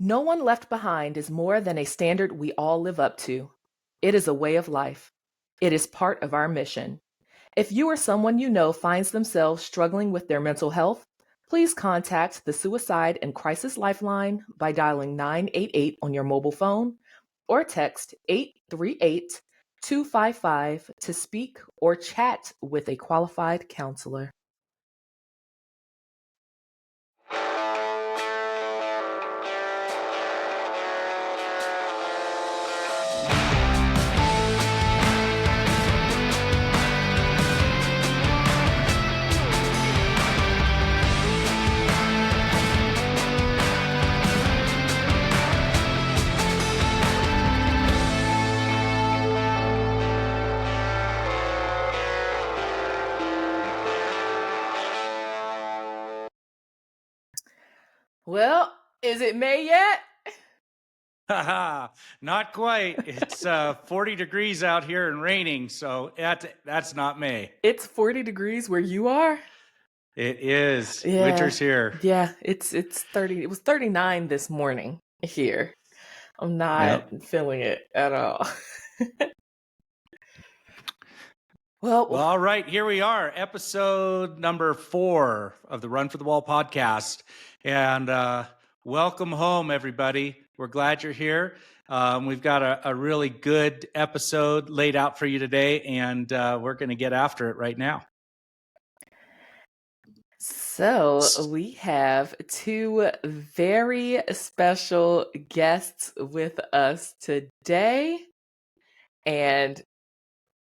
No one left behind is more than a standard we all live up to. It is a way of life. It is part of our mission. If you or someone you know finds themselves struggling with their mental health, please contact the Suicide and Crisis Lifeline by dialing 988 on your mobile phone or text 838-255 to speak or chat with a qualified counselor. Well, is it May yet? Not quite. It's 40 degrees out here and raining, so that's not May. It's 40 degrees where you are? It is. Yeah. Winter's here. Yeah, it's 30. It was 39 this morning here. I'm not feeling it at all. Well, all right, here we are, episode number 4 of the Run for the Wall podcast. And welcome home, everybody. We're glad you're here. We've got a really good episode laid out for you today, and we're going to get after it right now. So we have 2 very special guests with us today. And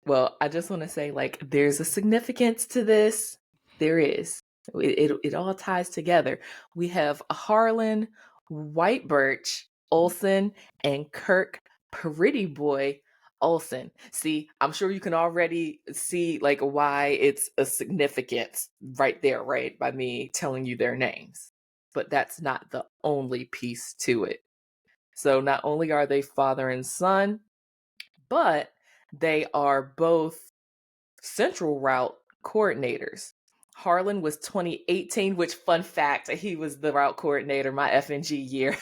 well, I just want to say, there's a significance to this. There is. It all ties together. We have Harlan, White Birch, Olson, and Kirk, Pretty Boy Olson. See, I'm sure you can already see why it's a significance right there, right? By me telling you their names. But that's not the only piece to it. So not only are they father and son, but they are both Central Route coordinators. Harlan was 2018, which, fun fact, he was the route coordinator my FNG year.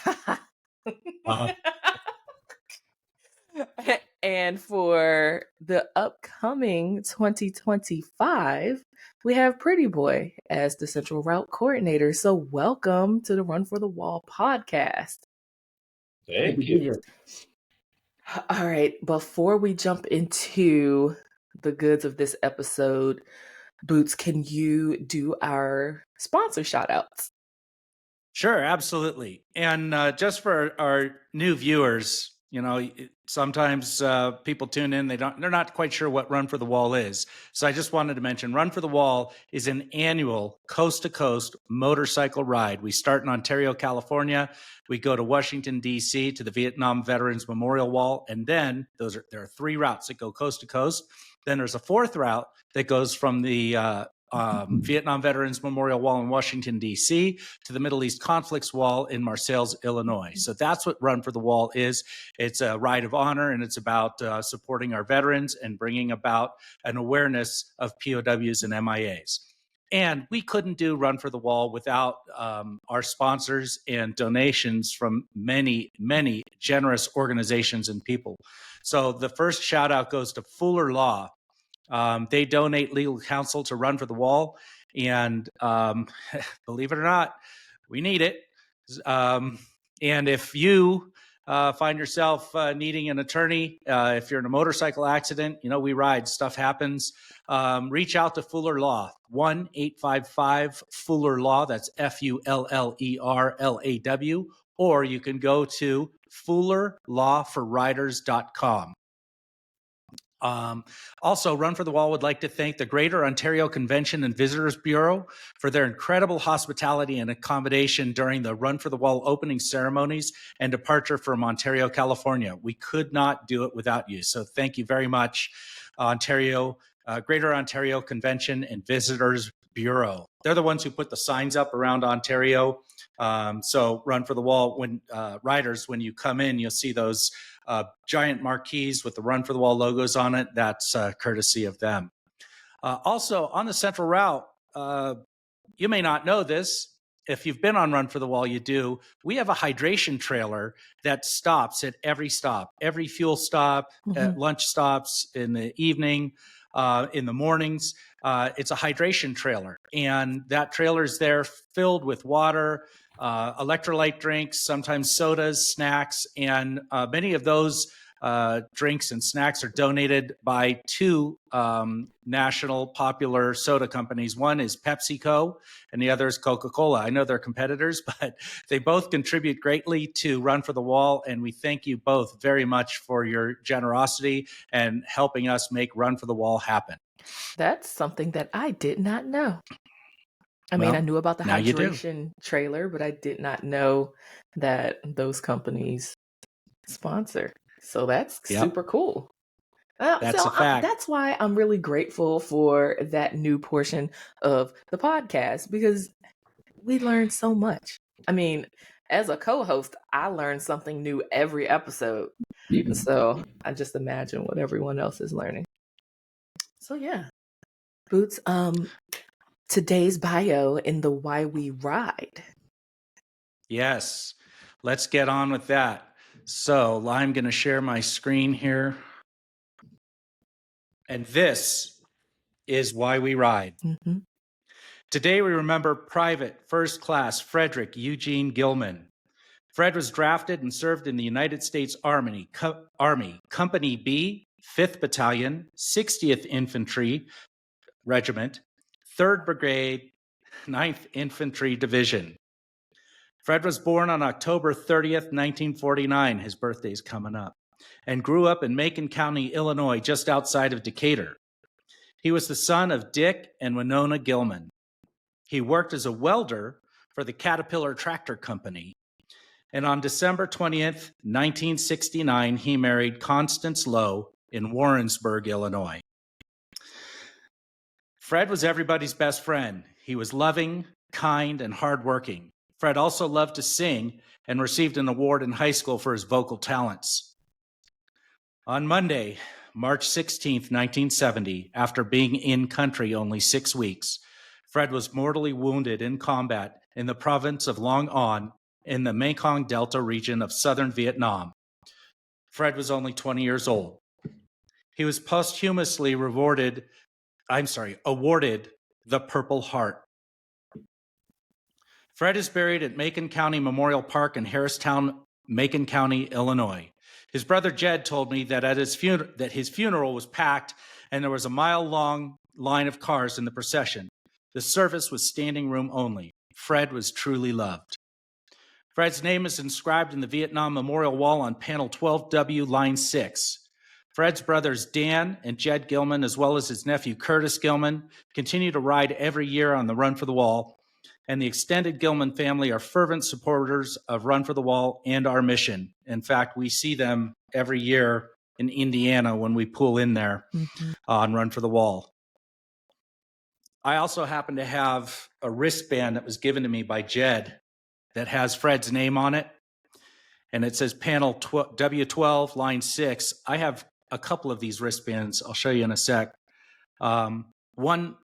And for the upcoming 2025, we have Pretty Boy as the Central Route coordinator. So welcome to the Run for the Wall podcast. Thank you. All right, before we jump into the goods of this episode, Boots, can you do our sponsor shout outs? Sure, absolutely. And just for our new viewers, sometimes people tune in, they're not quite sure what Run for the Wall is. So I just wanted to mention Run for the Wall is an annual coast to coast motorcycle ride. We start in Ontario, California. We go to Washington, D.C. to the Vietnam Veterans Memorial Wall. And then there are 3 routes that go coast to coast. Then there's a 4th route that goes from the Vietnam Veterans Memorial Wall in Washington, D.C. to the Middle East Conflicts Wall in Marseilles, Illinois. So that's what Run for the Wall is. It's a ride of honor, and it's about supporting our veterans and bringing about an awareness of POWs and MIAs. And we couldn't do Run for the Wall without our sponsors and donations from many, many generous organizations and people. So the first shout out goes to Fuller Law. They donate legal counsel to Run for the Wall. And believe it or not, we need it. And if you find yourself needing an attorney, if you're in a motorcycle accident, we ride, stuff happens, reach out to Fuller Law, 1-855-FULLER-LAW, that's FULLERLAW, or you can go to fullerlawforriders.com. Also, Run for the Wall would like to thank the Greater Ontario Convention and Visitors Bureau for their incredible hospitality and accommodation during the Run for the Wall opening ceremonies and departure from Ontario, California. We could not do it without you. So thank you very much, Greater Ontario Convention and Visitors Bureau. They're the ones who put the signs up around Ontario. So Run for the Wall, when riders, when you come in, you'll see those giant marquees with the Run for the Wall logos on it. That's courtesy of them. Also, on the Central Route, you may not know this, if you've been on Run for the Wall, you do. We have a hydration trailer that stops at every stop, every fuel stop, at lunch stops, in the evening, in the mornings. It's a hydration trailer, and that trailer is there filled with water, electrolyte drinks, sometimes sodas, snacks, and many of those drinks and snacks are donated by two national popular soda companies. One is PepsiCo and the other is Coca-Cola. I know they're competitors, but they both contribute greatly to Run for the Wall, and we thank you both very much for your generosity and helping us make Run for the Wall happen. That's something that I did not know. I mean, I knew about the hydration trailer, but I did not know that those companies sponsor. So that's super cool. That's a fact. That's why I'm really grateful for that new portion of the podcast, because we learned so much. I mean, as a co-host, I learn something new every episode. So I just imagine what everyone else is learning. So yeah. Boots, today's bio in the Why We Ride. Yes, let's get on with that. So I'm going to share my screen here. And this is Why We Ride. Today we remember Private First Class Frederick Eugene Gilman. Fred was drafted and served in the United States Army, Company B, 5th Battalion, 60th Infantry Regiment, 3rd Brigade, 9th Infantry Division. Fred was born on October 30th, 1949, his birthday's coming up, and grew up in Macon County, Illinois, just outside of Decatur. He was the son of Dick and Winona Gilman. He worked as a welder for the Caterpillar Tractor Company. And on December 20th, 1969, he married Constance Lowe in Warrensburg, Illinois. Fred was everybody's best friend. He was loving, kind, and hardworking. Fred also loved to sing and received an award in high school for his vocal talents. On Monday, March 16th, 1970, after being in country only 6 weeks, Fred was mortally wounded in combat in the province of Long An in the Mekong Delta region of southern Vietnam. Fred was only 20 years old. He was posthumously awarded the Purple Heart. Fred is buried at Macon County Memorial Park in Harristown, Macon County, Illinois. His brother Jed told me that his funeral was packed and there was a mile-long line of cars in the procession. The service was standing room only. Fred was truly loved. Fred's name is inscribed in the Vietnam Memorial Wall on panel 12W, line 6. Fred's brothers Dan and Jed Gilman, as well as his nephew Curtis Gilman, continue to ride every year on the Run for the Wall, and the extended Gilman family are fervent supporters of Run for the Wall and our mission. In fact, we see them every year in Indiana when we pull in there on Run for the Wall. I also happen to have a wristband that was given to me by Jed that has Fred's name on it, and it says panel W12, line 6. I have a couple of these wristbands. I'll show you in a sec. One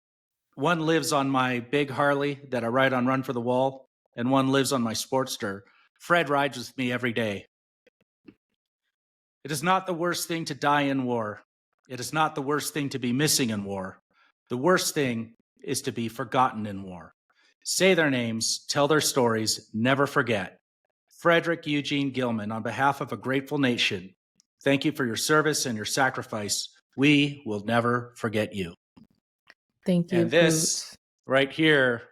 lives on my big Harley that I ride on Run for the Wall, and one lives on my Sportster. Fred rides with me every day. It is not the worst thing to die in war. It is not the worst thing to be missing in war. The worst thing is to be forgotten in war. Say their names, tell their stories, never forget. Frederick Eugene Gilman, on behalf of a grateful nation, thank you for your service and your sacrifice. We will never forget you. Thank you. And this right here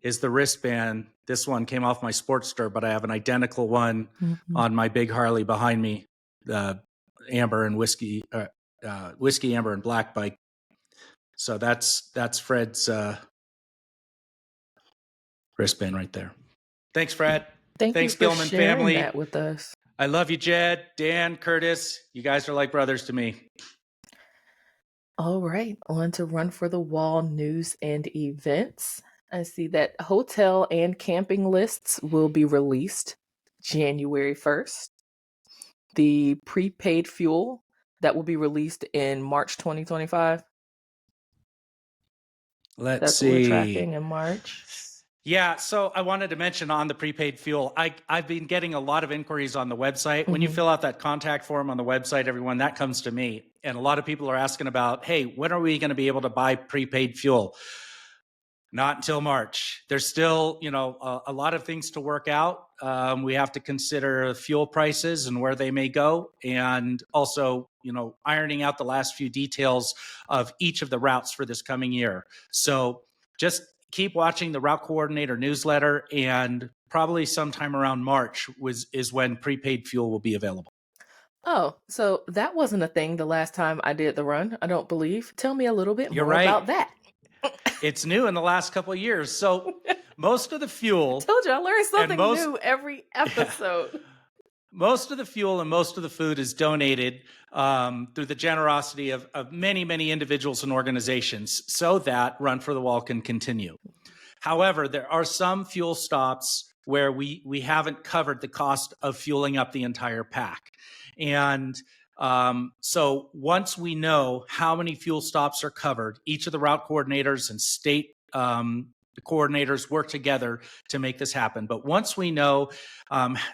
is the wristband. This one came off my Sportster, but I have an identical one on my big Harley behind me, the amber and whiskey, amber and black bike. So that's Fred's wristband right there. Thanks, Fred. Thanks, Gilman family. That with us. I love you, Jed, Dan, Curtis. You guys are like brothers to me. All right, on to Run for the Wall news and events. I see that hotel and camping lists will be released January 1st. The prepaid fuel that will be released in March 2025. Let's That's see. What we're tracking in March. Yeah, so I wanted to mention on the prepaid fuel, I've been getting a lot of inquiries on the website. When you Mhm. fill out that contact form on the website, everyone, that comes to me. And a lot of people are asking about, hey, when are we going to be able to buy prepaid fuel? Not until March. There's still, a lot of things to work out. We have to consider fuel prices and where they may go, and also, ironing out the last few details of each of the routes for this coming year. So just keep watching the route coordinator newsletter, and probably sometime around March is when prepaid fuel will be available. Oh, so that wasn't a thing the last time I did the run, I don't believe. Tell me a little bit You're more right. about that. It's new in the last couple of years. So most of the fuel Told you I learned and something new every episode. most of the fuel and most of the food is donated through the generosity of many, many individuals and organizations so that Run for the Wall can continue. However, there are some fuel stops where we haven't covered the cost of fueling up the entire pack. And so once we know how many fuel stops are covered, each of the route coordinators and state coordinators work together to make this happen. But once we know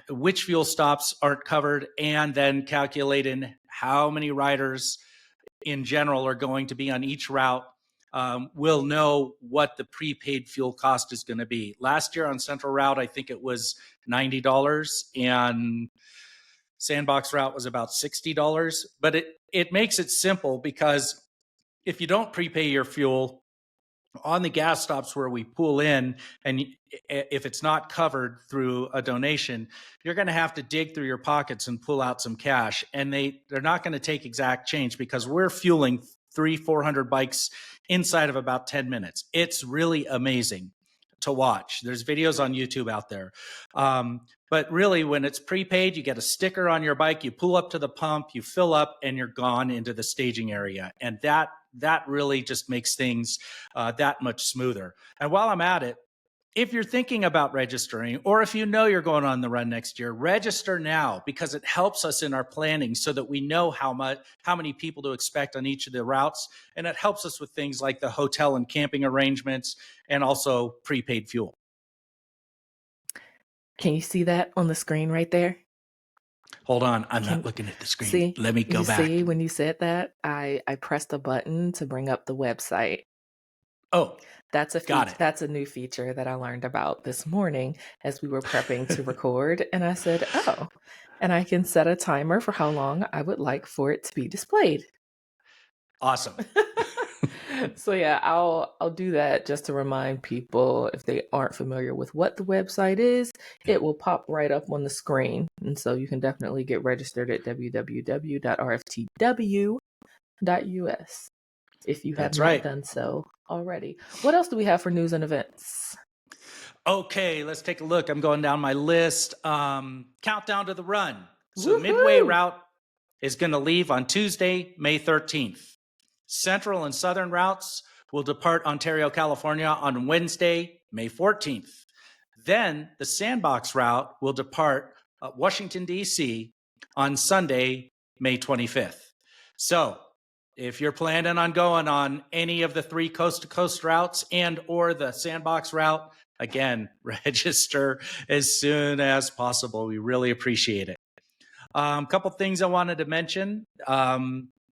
which fuel stops aren't covered, and then calculate in how many riders in general are going to be on each route, we'll know what the prepaid fuel cost is going to be. Last year on Central Route, I think it was $90, and Sandbox Route was about $60. But it makes it simple, because if you don't prepay your fuel on the gas stops where we pull in, and if it's not covered through a donation, you're going to have to dig through your pockets and pull out some cash. And they're not going to take exact change, because we're fueling 300-400 bikes inside of about 10 minutes. It's really amazing to watch. There's videos on YouTube out there. But really, when it's prepaid, you get a sticker on your bike, you pull up to the pump, you fill up, and you're gone into the staging area. And that really just makes things that much smoother. And while I'm at it, if you're thinking about registering, or if you know you're going on the run next year, register now, because it helps us in our planning so that we know how many people to expect on each of the routes. And it helps us with things like the hotel and camping arrangements, and also prepaid fuel. Can you see that on the screen right there? Hold on, I'm not looking at the screen. See, Let me go you back. see when you said that, I pressed a button to bring up the website. Oh, That's got it. That's a new feature that I learned about this morning as we were prepping to record. And I said, oh, and I can set a timer for how long I would like for it to be displayed. Awesome. So yeah, I'll do that just to remind people, if they aren't familiar with what the website is, it will pop right up on the screen. And so you can definitely get registered at www.rftw.us if you have not done so already. What else do we have for news and events? Okay, let's take a look. I'm going down my list. Countdown to the run. So Woohoo! the Midway route is going to leave on Tuesday, May 13th. Central and Southern routes will depart Ontario, California on Wednesday, May 14th. Then the Sandbox route will depart Washington, D.C. on Sunday, May 25th. So if you're planning on going on any of the 3 coast-to-coast routes and or the Sandbox route, again, register as soon as possible. We really appreciate it. A couple things I wanted to mention.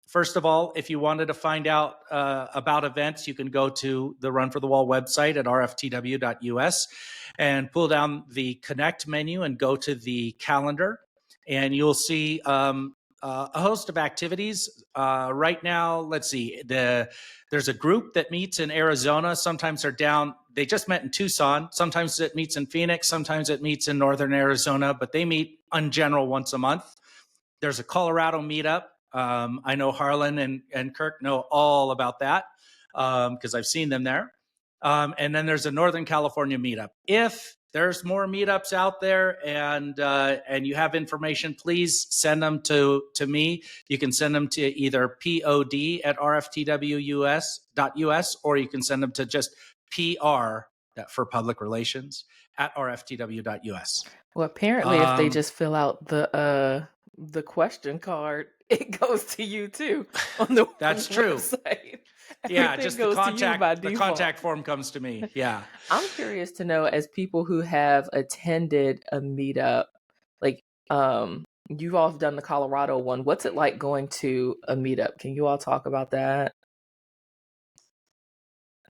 First of all, if you wanted to find out about events, you can go to the Run for the Wall website at rftw.us and pull down the Connect menu and go to the calendar, and you'll see a host of activities. Right now, let's see, there's a group that meets in Arizona. Sometimes they're down, they just met in Tucson. Sometimes it meets in Phoenix. Sometimes it meets in Northern Arizona, but they meet in general once a month. There's a Colorado meetup. I know Harlan and Kirk know all about that because I've seen them there. And then there's a Northern California meetup. If there's more meetups out there and you have information, please send them to me. You can send them to either pod@rftwus.us, or you can send them to just PR, for public relations, at rftw.us. Well, apparently, if they just fill out the question card, it goes to you too on the That's true. website. Yeah, Everything just the goes to you by the default. contact form comes to me. Yeah. I'm curious to know, as people who have attended a meetup, like you've all done the Colorado one. What's it like going to a meetup? Can you all talk about that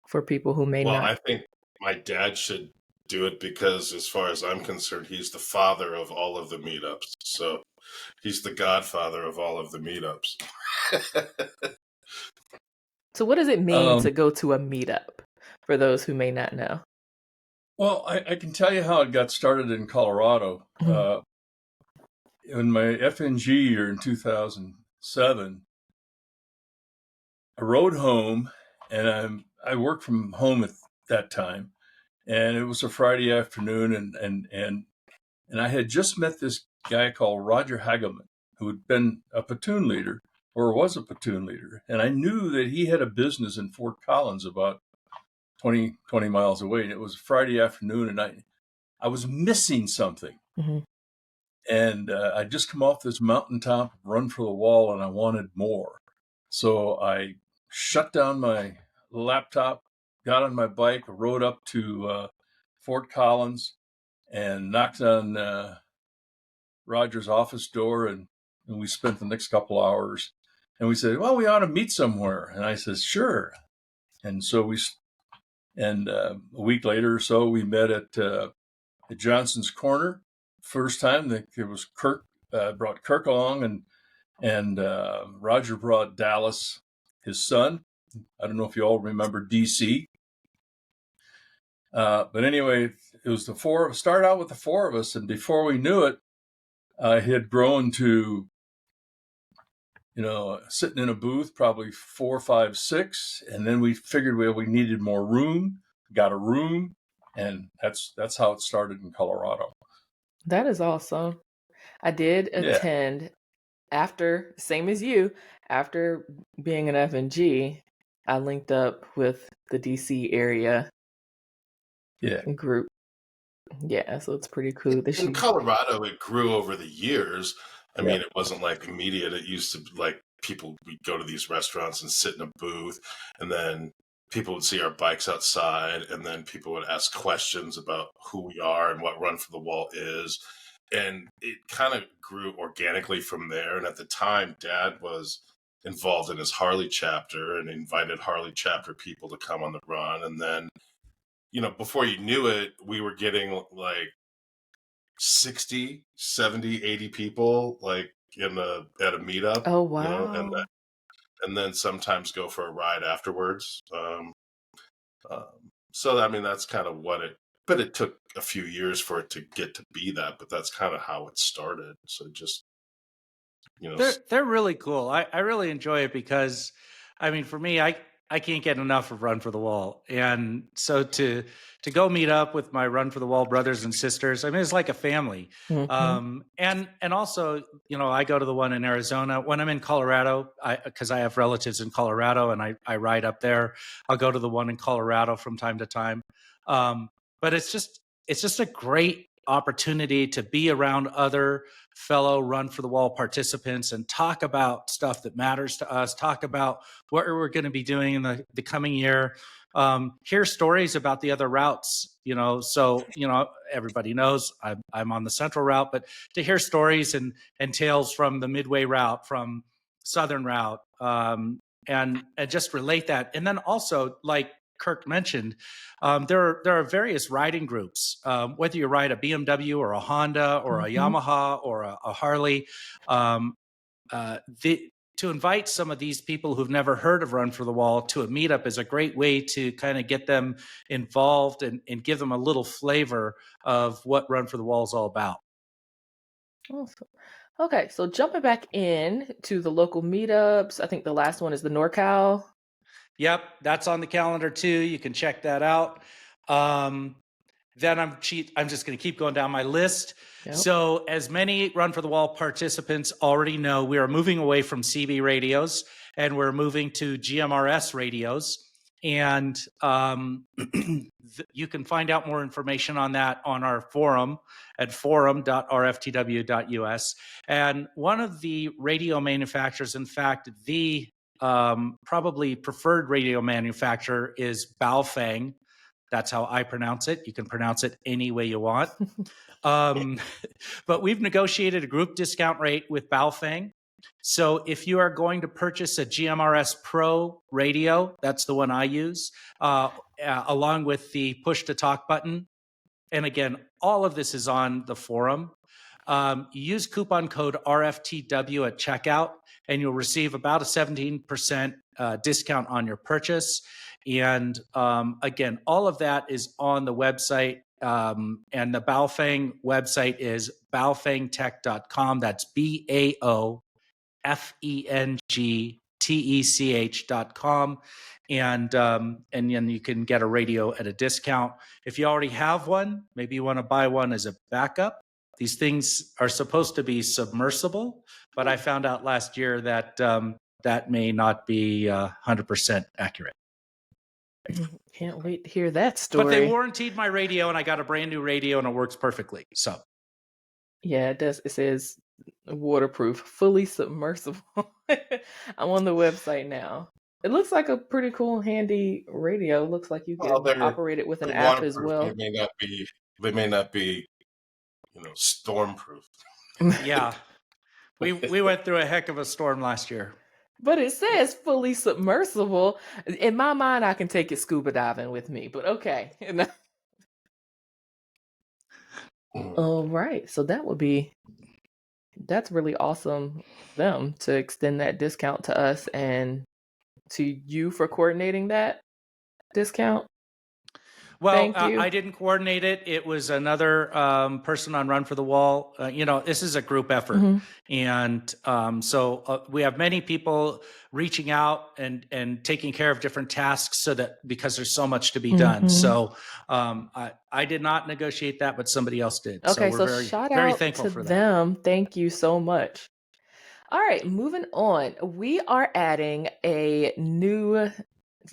for people who may Well, not? I think my dad should do it because, as far as I'm concerned, he's the father of all of the meetups. So he's the godfather of all of the meetups. So what does it mean to go to a meetup for those who may not know? Well, I can tell you how it got started in Colorado. In my FNG year in 2007, I rode home, and I worked from home at that time, and it was a Friday afternoon, and I had just met this guy called Roger Hagelman, who had been a platoon leader or was a platoon leader, and I knew that he had a business in Fort Collins about 20 miles away, and it was a Friday afternoon, and I was missing something. Mm-hmm. And I'd just come off this mountaintop, run for the wall, and I wanted more. So I shut down my laptop, got on my bike, rode up to Fort Collins, and knocked on Roger's office door, and we spent the next couple hours. And we said, well, we ought to meet somewhere. And I said, sure. And so a week later or so, we met at Johnson's Corner. First time that it was Kirk, brought Kirk along, and Roger brought Dallas, his son. I don't know if you all remember DC. But anyway, it was started out with the four of us, and before we knew it, it had grown to, sitting in a booth, probably 4, 5, 6. And then we figured we needed more room, got a room, and that's how it started in Colorado. That is awesome. I did attend after, same as you, after being an FNG, I linked up with the DC area group. Yeah, so it's pretty cool. In Colorado, it grew over the years. I mean, it wasn't like immediate. It used to, like, people would go to these restaurants and sit in a booth, and then people would see our bikes outside, and then people would ask questions about who we are and what Run for the Wall is. And it kind of grew organically from there. And at the time, Dad was involved in his Harley chapter and invited Harley chapter people to come on the run. And then, before you knew it, we were getting like 60, 70, 80 people like at a meetup. Oh, wow. And then sometimes go for a ride afterwards. So, I mean, that's kind of but it took a few years for it to get to be that, but that's kind of how it started. So just, they're really cool. I really enjoy it because, I mean, for me, I can't get enough of Run for the Wall. And so to go meet up with my Run for the Wall brothers and sisters, I mean, it's like a family. Mm-hmm. And also, I go to the one in Arizona when I'm in Colorado, because I have relatives in Colorado and I ride up there. I'll go to the one in Colorado from time to time. But it's just a great opportunity to be around other fellow Run for the Wall participants and talk about stuff that matters to us, talk about what we're going to be doing in the coming year, hear stories about the other routes, so, everybody knows I'm on the Central route, but to hear stories and tales from the Midway route, from Southern route, and just relate that. And then also, like Kirk mentioned, there are various riding groups, whether you ride a BMW or a Honda or a Yamaha or a Harley. To invite some of these people who've never heard of Run for the Wall to a meetup is a great way to kind of get them involved and give them a little flavor of what Run for the Wall is all about. Awesome. Okay, so jumping back in to the local meetups, I think the last one is the NorCal. Yep, that's on the calendar too. You can check that out. Then I'm just going to keep going down my list. Yep. So as many Run for the Wall participants already know, we are moving away from CB radios and we're moving to GMRS radios. And you can find out more information on that on our forum at forum.rftw.us. And one of the radio manufacturers, in fact, the probably preferred radio manufacturer is Baofeng. That's how I pronounce it. You can pronounce it any way you want. But we've negotiated a group discount rate with Baofeng. So if you are going to purchase a GMRS Pro radio, that's the one I use, along with the push to talk button. And again, all of this is on the forum. Use coupon code RFTW at checkout, and you'll receive about a 17% discount on your purchase. And again, all of that is on the website. And the Baofeng website is baofengtech.com. That's BAOFENGTECH.com. And then you can get a radio at a discount. If you already have one, maybe you want to buy one as a backup. These things are supposed to be submersible, but I found out last year that that may not be 100% accurate. Can't wait to hear that story. But they warrantied my radio, and I got a brand new radio, and it works perfectly. So, yeah, it does. It says waterproof, fully submersible. I'm on the website now. It looks like a pretty cool, handy radio. It looks like you can operate it with an app as well. They may not be, stormproof. Yeah, we went through a heck of a storm last year. But it says fully submersible. In my mind, I can take it scuba diving with me. But okay. All right. So that's really awesome of them to extend that discount to us and to you for coordinating that discount. Well, I didn't coordinate it. It was another person on Run for the Wall. This is a group effort. Mm-hmm. And so we have many people reaching out and taking care of different tasks because there's so much to be done. So I did not negotiate that, but somebody else did. Okay, so we're very thankful to for that. them. Thank you so much. All right, moving on. We are adding a new,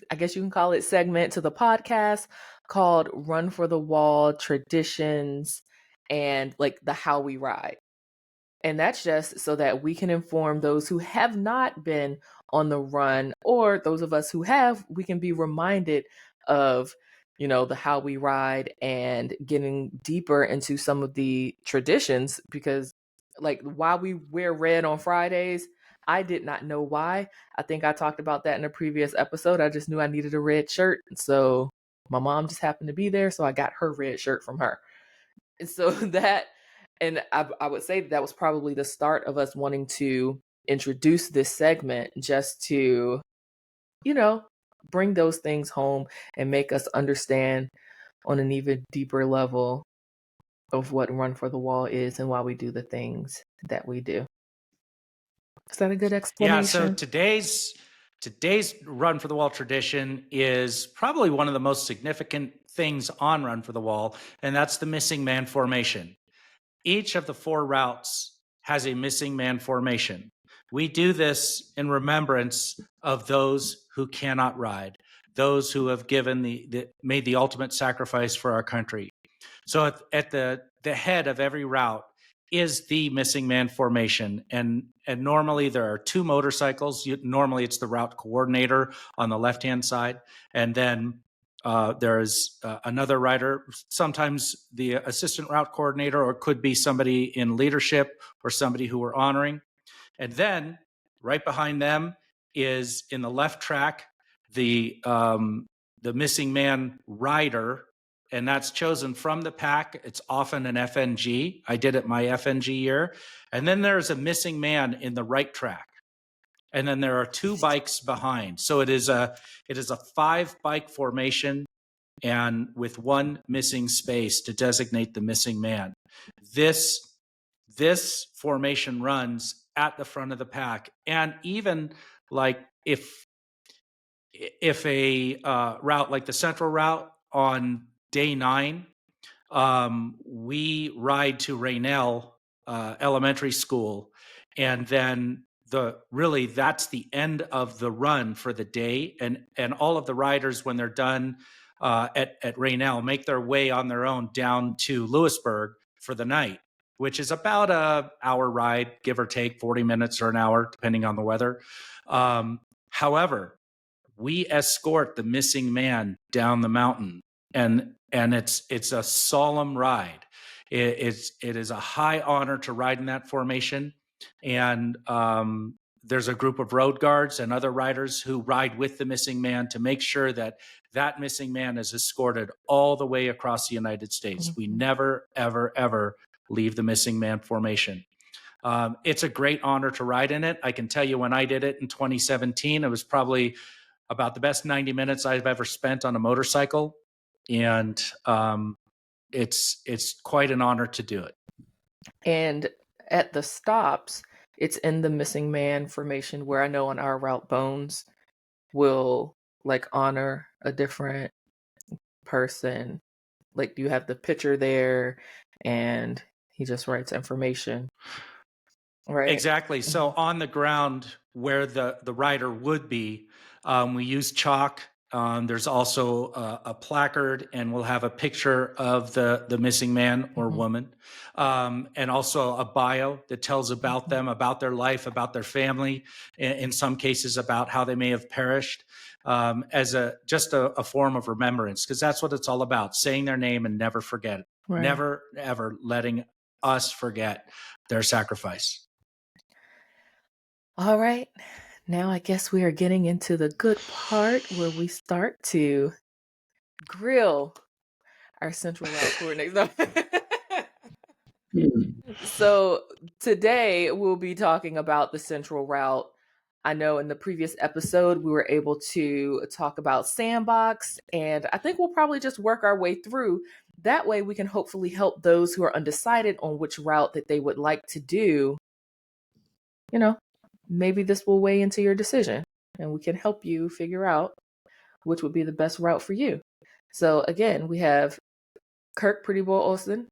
I guess you can call it, segment to the podcast called Run for the Wall Traditions and like the How We Ride. And that's just so that we can inform those who have not been on the run, or those of us who have, we can be reminded of, the How We Ride and getting deeper into some of the traditions, because like why we wear red on Fridays, I did not know why. I think I talked about that in a previous episode. I just knew I needed a red shirt. So my mom just happened to be there, so I got her red shirt from her. And so I would say that was probably the start of us wanting to introduce this segment, just to, bring those things home and make us understand on an even deeper level of what Run for the Wall is and why we do the things that we do. Is that a good explanation? Yeah, so today's Run for the Wall tradition is probably one of the most significant things on Run for the Wall, and that's the missing man formation. Each of the 4 routes has a missing man formation. We do this in remembrance of those who cannot ride, those who have made the ultimate sacrifice for our country. So at the head of every route is the missing man formation. And normally there are 2 motorcycles. Normally it's the route coordinator on the left-hand side. And then there's another rider, sometimes the assistant route coordinator, or it could be somebody in leadership or somebody who we're honoring. And then right behind them is, in the left track, the missing man rider, and that's chosen from the pack. It's often an FNG. I did it my FNG year. And then there's a missing man in the right track. And then there are 2 bikes behind. So it is a 5-bike formation, and with 1 missing space to designate the missing man. This formation runs at the front of the pack. And even like if a route like the Central Route on day 9, we ride to Raynell Elementary School, and then that's the end of the run for the day. And all of the riders, when they're done at Raynell, make their way on their own down to Lewisburg for the night, which is about an hour ride, give or take 40 minutes or an hour, depending on the weather. However, we escort the missing man down the mountain, and it's a solemn ride. It is a high honor to ride in that formation, and there's a group of road guards and other riders who ride with the missing man to make sure that that missing man is escorted all the way across the United States. We never, ever, ever leave the missing man formation. It's a great honor to ride in it. I can tell you when I did it in 2017, it was probably about the best 90 minutes I've ever spent on a motorcycle. And it's quite an honor to do it. And at the stops, it's in the missing man formation, where I know on our route Bones will like honor a different person. Like you have the picture there and he just writes information. Right. Exactly. So on the ground where the rider would be, we use chalk. There's also a placard, and we'll have a picture of the missing man or woman, and also a bio that tells about them, about their life, about their family, in some cases about how they may have perished, as just a form of remembrance, because that's what it's all about, saying their name and never forget it. Right. Never, ever letting us forget their sacrifice. All right. Now I guess we are getting into the good part where we start to grill our central route coordinators. So today we'll be talking about the central route. I know in the previous episode we were able to talk about Sandbox, and I think we'll probably just work our way through. That way we can hopefully help those who are undecided on which route that they would like to do. You know, maybe this will weigh into your decision, and we can help you figure out which would be the best route for you. So again, we have Kirk Pretty Boy Olson,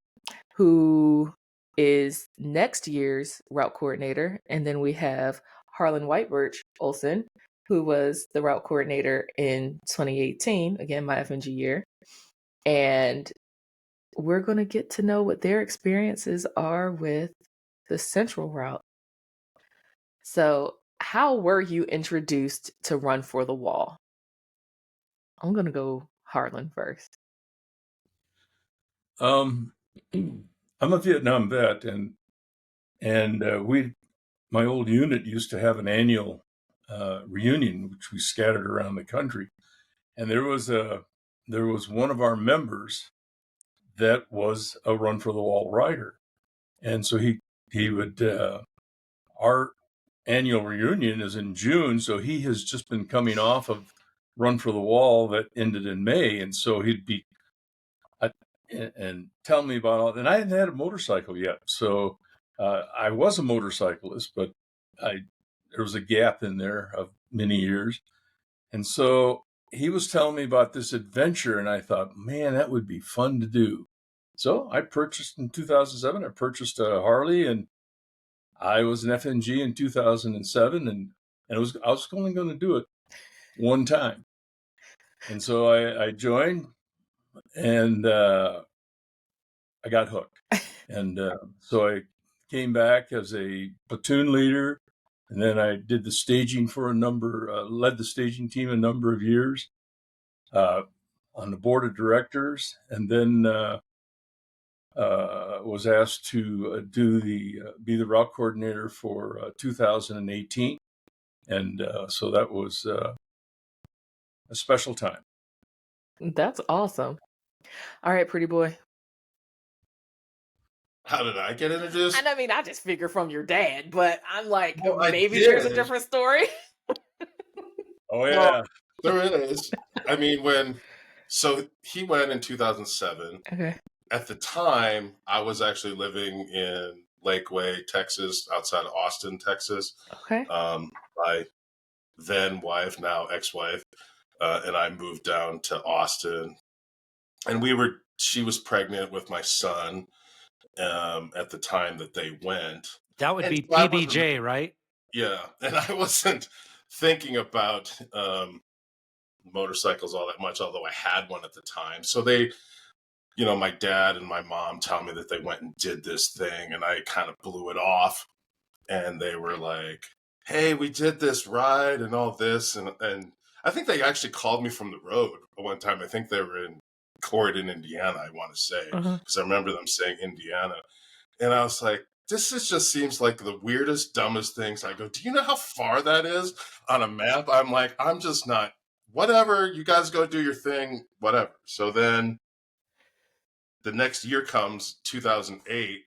who is next year's route coordinator. And then we have Harlan Whitebirch Olson, who was the route coordinator in 2018, again, my FNG year. And we're going to get to know what their experiences are with the central route. So how were you introduced to Run for the Wall? I'm going to go Harlan first. I'm a Vietnam vet, and my old unit used to have an annual reunion, which we scattered around the country. And there was one of our members that was a Run for the Wall rider, and so he would. Our annual reunion is in June, so he has just been coming off of Run for the Wall that ended in May, and so he'd be and tell me about all. And I hadn't had a motorcycle yet, so I was a motorcyclist, but there was a gap in there of many years, and so he was telling me about this adventure, and I thought, man, that would be fun to do. So I purchased in 2007. I purchased a Harley, and I was an FNG in 2007, and I was only going to do it one time, and so I joined, and I got hooked, and so I came back as a platoon leader, and then I did the staging for led the staging team a number of years on the board of directors, and then was asked to be the route coordinator for 2018, and so that was a special time. That's awesome. All right, Pretty Boy. How did I get introduced? And I mean, I just figure from your dad, but I'm like, Well, maybe there's a different story. Oh yeah, there is. I mean, so he went in 2007. Okay. At the time, I was actually living in Lakeway, Texas, outside of Austin, Texas. Okay. My then wife, now ex-wife, and I moved down to Austin, and she was pregnant with my son at the time that they went. That would be PBJ, right? Yeah, and I wasn't thinking about motorcycles all that much, although I had one at the time. So they, my dad and my mom tell me that they went and did this thing, and I kind of blew it off. And they were like, hey, we did this ride and all this. And I think they actually called me from the road one time. I think they were in Corydon, Indiana, I want to say, because I remember them saying Indiana. And I was like, just seems like the weirdest, dumbest things. I go, do you know how far that is on a map? I'm like, I'm just not, whatever, you guys go do your thing, whatever. So then the next year comes 2008.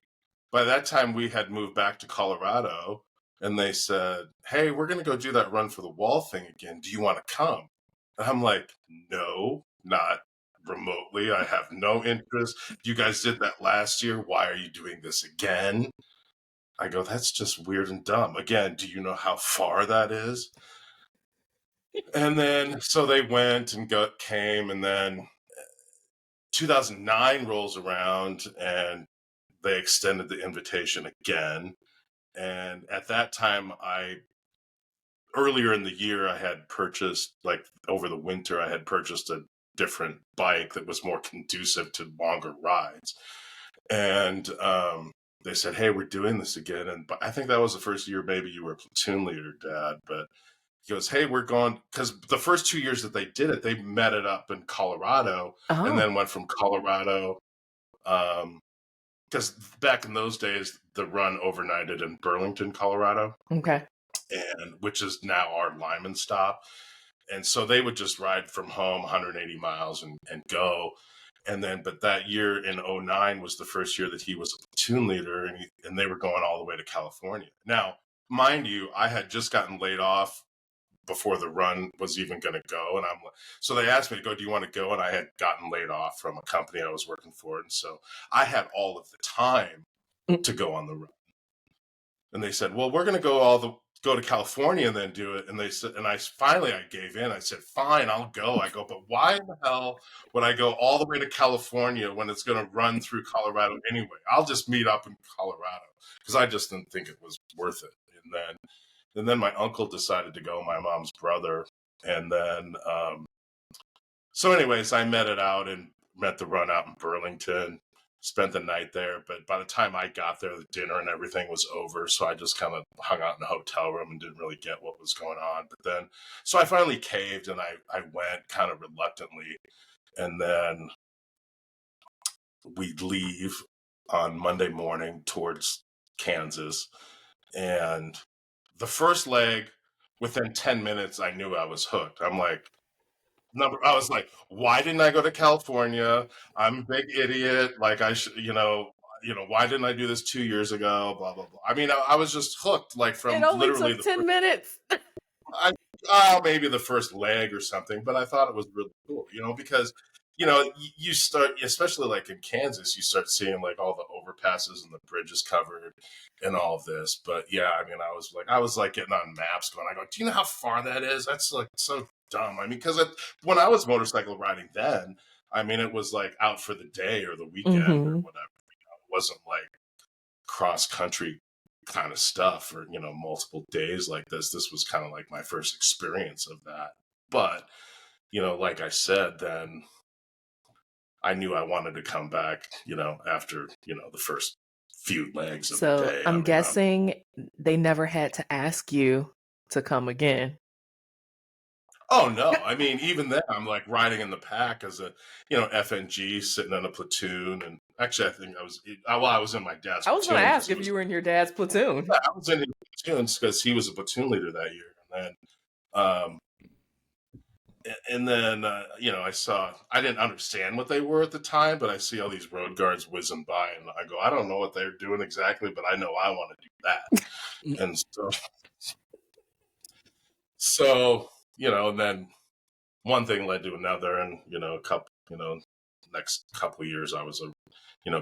By that time, we had moved back to Colorado, and they said, hey, we're going to go do that run for the wall thing again. Do you want to come? And I'm like, no, not remotely. I have no interest. You guys did that last year. Why are you doing this again? I go, that's just weird and dumb. Again, do you know how far that is? And then, so they went and came, and then 2009 rolls around, and they extended the invitation again. And at that time, earlier in the year, I had purchased, like over the winter, I had purchased a different bike that was more conducive to longer rides. And they said, hey, we're doing this again. And I think that was the first year maybe you were platoon leader, Dad. But he goes, hey, we're going, because the first 2 years that they did it, they met it up in Colorado and then went from Colorado. Because back in those days, the run overnighted in Burlington, Colorado. Okay. And which is now our Lyman stop. And so they would just ride from home 180 miles and go. And then, but that year in 2009 was the first year that he was a platoon leader, and they were going all the way to California. Now, mind you, I had just gotten laid off before the run was even going to go. And so they asked me to go, do you want to go? And I had gotten laid off from a company I was working for. And so I had all of the time to go on the run. And they said, well, we're going to go to California and then do it. And they said, and I gave in. I said, fine, I'll go. I go, but why in the hell would I go all the way to California when it's going to run through Colorado anyway? I'll just meet up in Colorado, because I just didn't think it was worth it. And then my uncle decided to go, my mom's brother. And then, so anyways, I met the run out in Burlington, spent the night there. But by the time I got there, the dinner and everything was over. So I just kind of hung out in a hotel room and didn't really get what was going on. But then, so I finally caved, and I went kind of reluctantly. And then we'd leave on Monday morning towards Kansas. And the first leg, within 10 minutes, I knew I was hooked. I was like, why didn't I go to California? I'm a big idiot. Like I should, why didn't I do this 2 years ago? Blah, blah, blah. I mean, I was just hooked, like from It only literally took 10 minutes. Maybe the first leg or something, but I thought it was really cool, because, you start, especially like in Kansas, you start seeing like all the overpasses and the bridges covered and all of this. But yeah, I mean, I was like getting on maps going, I go, do you know how far that is? That's like so dumb. I mean, because when I was motorcycle riding then, I mean, it was like out for the day or the weekend or whatever. It wasn't like cross country kind of stuff or, multiple days like this. This was kind of like my first experience of that. But, like I said, then I knew I wanted to come back, after, the first few legs of the day. I'm guessing they never had to ask you to come again. Oh, no. I mean, even then, I'm like riding in the pack as a, FNG sitting in a platoon. And actually, I think I was in my dad's platoon. I was going to ask if you were in your dad's platoon. Yeah, I was in his platoon because he was a platoon leader that year. And then, I didn't understand what they were at the time, but I see all these road guards whizzing by, and I go, I don't know what they're doing exactly, but I know I want to do that. And so, and then one thing led to another, and, next couple of years I was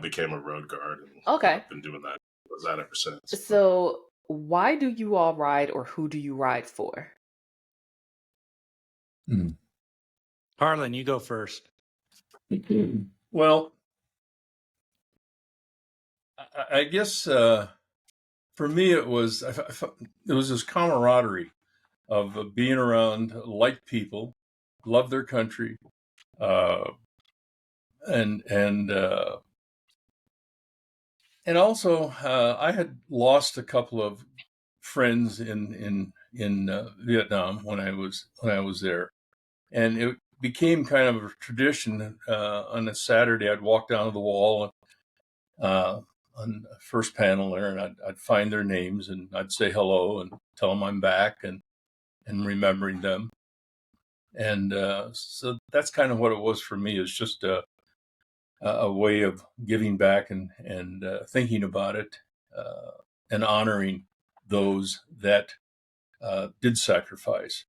became a road guard. And I've been doing that ever since. So why do you all ride, or who do you ride for? Harlan, you go first. Well, I guess for me it was this camaraderie of being around like people, love their country, and also I had lost a couple of friends in Vietnam when I was there, and it became kind of a tradition. On a Saturday, I'd walk down to the wall on the first panel there, and I'd find their names, and I'd say hello and tell them I'm back, and remembering them. And so that's kind of what it was for me. It's just a way of giving back and thinking about it and honoring those that did sacrifice,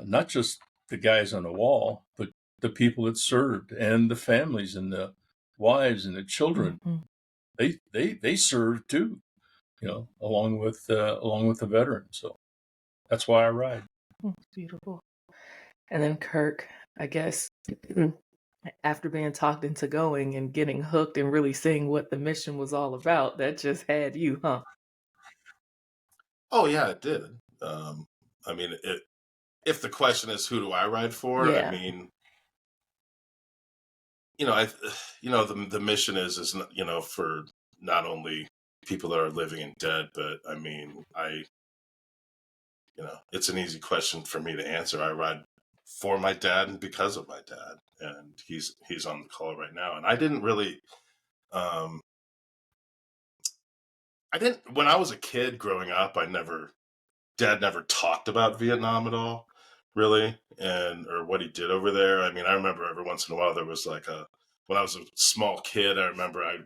not just the guys on the wall, but the people that served and the families and the wives and the children. They served too, along with the veterans. So that's why I ride. Beautiful. And then Kirk, I guess, after being talked into going and getting hooked and really seeing what the mission was all about, that just had you, huh? Oh yeah, it did. I mean, if the question is who do I ride for, Yeah. I mean, the mission is for not only people that are living and dead, but I mean, it's an easy question for me to answer. I ride for my dad and because of my dad, and he's on the call right now. And I didn't really, when I was a kid growing up, Dad never talked about Vietnam at all, really, or what he did over there. I mean, I remember every once in a while there was like when I was a small kid, I remember I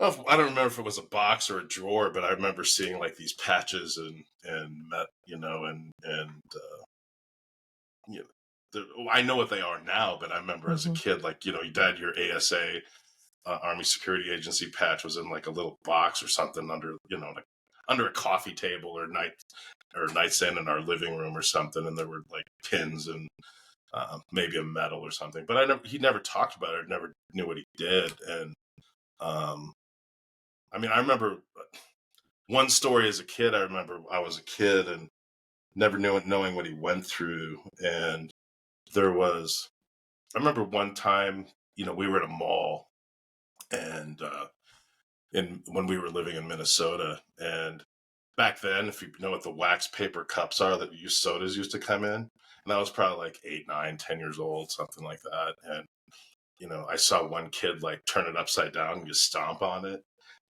don't remember if it was a box or a drawer, but I remember seeing like these patches I know what they are now, but I remember as a kid, like, your dad, your ASA, Army Security Agency patch was in like a little box or something under, like under a coffee table or nightstand in our living room or something. And there were like pins and maybe a medal or something, but he never talked about it. I never knew what he did. And, I mean, I remember one story as a kid. I remember I was a kid and never knowing what he went through. And I remember one time, we were at a mall and, when we were living in Minnesota, and back then, if you know what the wax paper cups are that sodas used to come in, and I was probably like 8, 9, 10 years old, something like that. And, I saw one kid like turn it upside down and just stomp on it,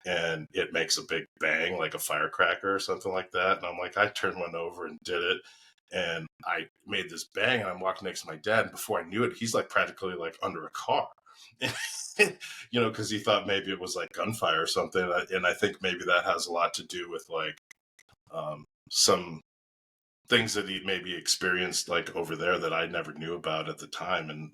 and it makes a big bang, like a firecracker or something like that. And I'm like, I turned one over and did it. And I made this bang, and I'm walking next to my dad. And before I knew it, he's like practically like under a car, because he thought maybe it was like gunfire or something. And I think maybe that has a lot to do with like some things that he maybe experienced like over there that I never knew about at the time. And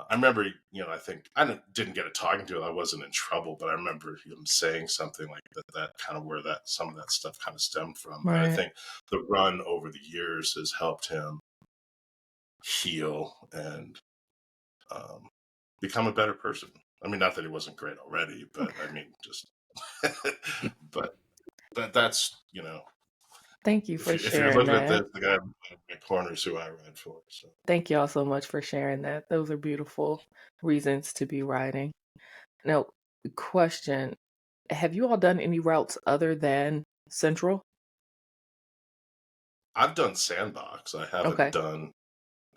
I remember, I think I didn't get a talking to. I wasn't in trouble, but I remember him saying something like that kind of where some of that stuff kind of stemmed from. Right. And I think the run over the years has helped him heal and become a better person. I mean, not that he wasn't great already, but I mean, just, but that's, Thank you for if you're sharing looking at that. this, the guy in my corner is who I ride for. So Thank you all so much for sharing that. Those are beautiful reasons to be riding. Now, question, have you all done any routes other than Central? I've done Sandbox. I haven't done.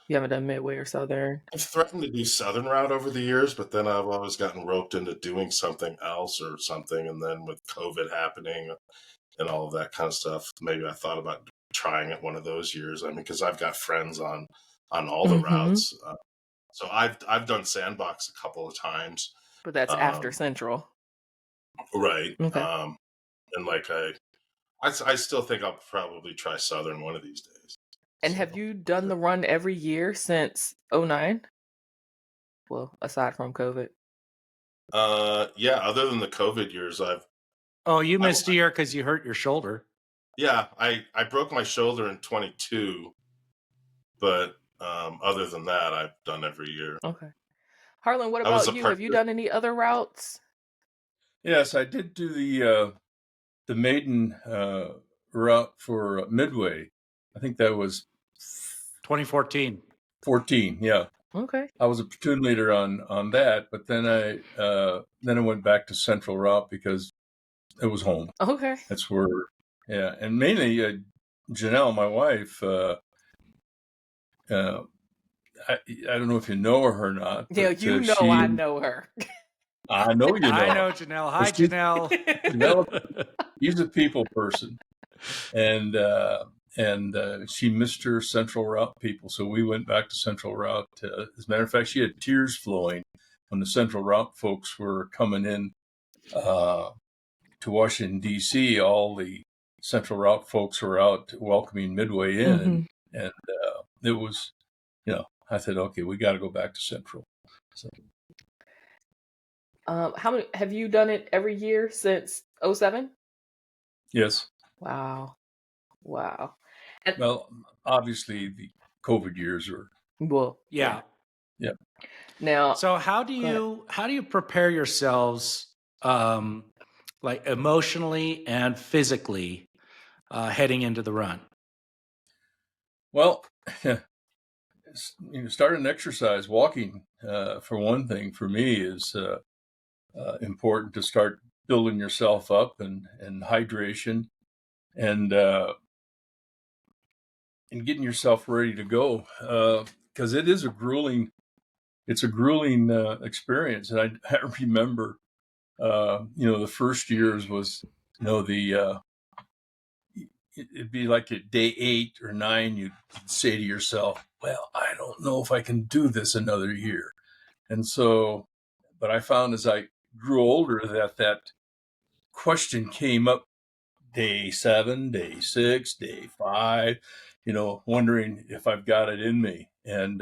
You haven't done Midway or Southern? I've threatened to do Southern route over the years, but then I've always gotten roped into doing something else or something. And then with COVID happening and all of that kind of stuff, maybe I thought about trying it one of those years. I mean, because I've got friends on all the routes. So I've done Sandbox a couple of times. But that's after Central. Right. Okay. And like I still think I'll probably try Southern one of these days. And have you done the run every year since 2009? Well, aside from COVID. Yeah, other than the COVID years, you missed a year because you hurt your shoulder. Yeah, I broke my shoulder in 22, but other than that, I've done every year. Okay. Harlan, what about you? Have you done any other routes? Yes, I did do the maiden route for Midway. I think that was 2014. 14, yeah. Okay. I was a platoon leader on that, but then I went back to Central route because it was home. Okay. That's where Yeah, and mainly Janelle, my wife. I don't know if you know her or not, Yeah, but you know I know her. I know you I know her. know Janelle. Well, Hi, Janelle. Janelle, she's a people person, and she missed her Central Route people, so we went back to Central Route. As a matter of fact, she had tears flowing when the Central Route folks were coming in to Washington D.C. All the Central Route folks were out welcoming Midway in, Mhm. and it was, I said, okay, we got to go back to Central. So How many have you done it every year since 07? yes, Wow. And well, obviously the COVID years were, well, Yeah. yeah. Now, So how do go ahead. you prepare yourselves, like emotionally and physically, heading into the run? Well, start an exercise. Walking, for one thing, for me is important to start building yourself up and hydration and getting yourself ready to go. Because it is a grueling experience. And I remember, the first years was, it'd be like at day 8 or 9, you'd say to yourself, well, I don't know if I can do this another year. And so, but I found as I grew older that question came up day 7, day 6, day 5, wondering if I've got it in me. And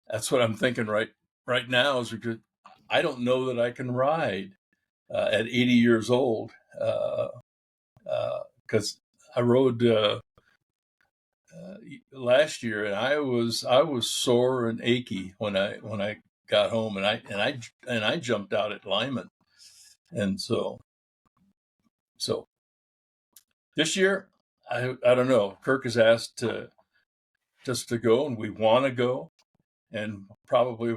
that's what I'm thinking right now is because I don't know that I can ride at 80 years old because I rode last year and I was sore and achy when I got home and I jumped out at Lyman, and so this year I don't know. Kirk has asked just to go, and we want to go, and probably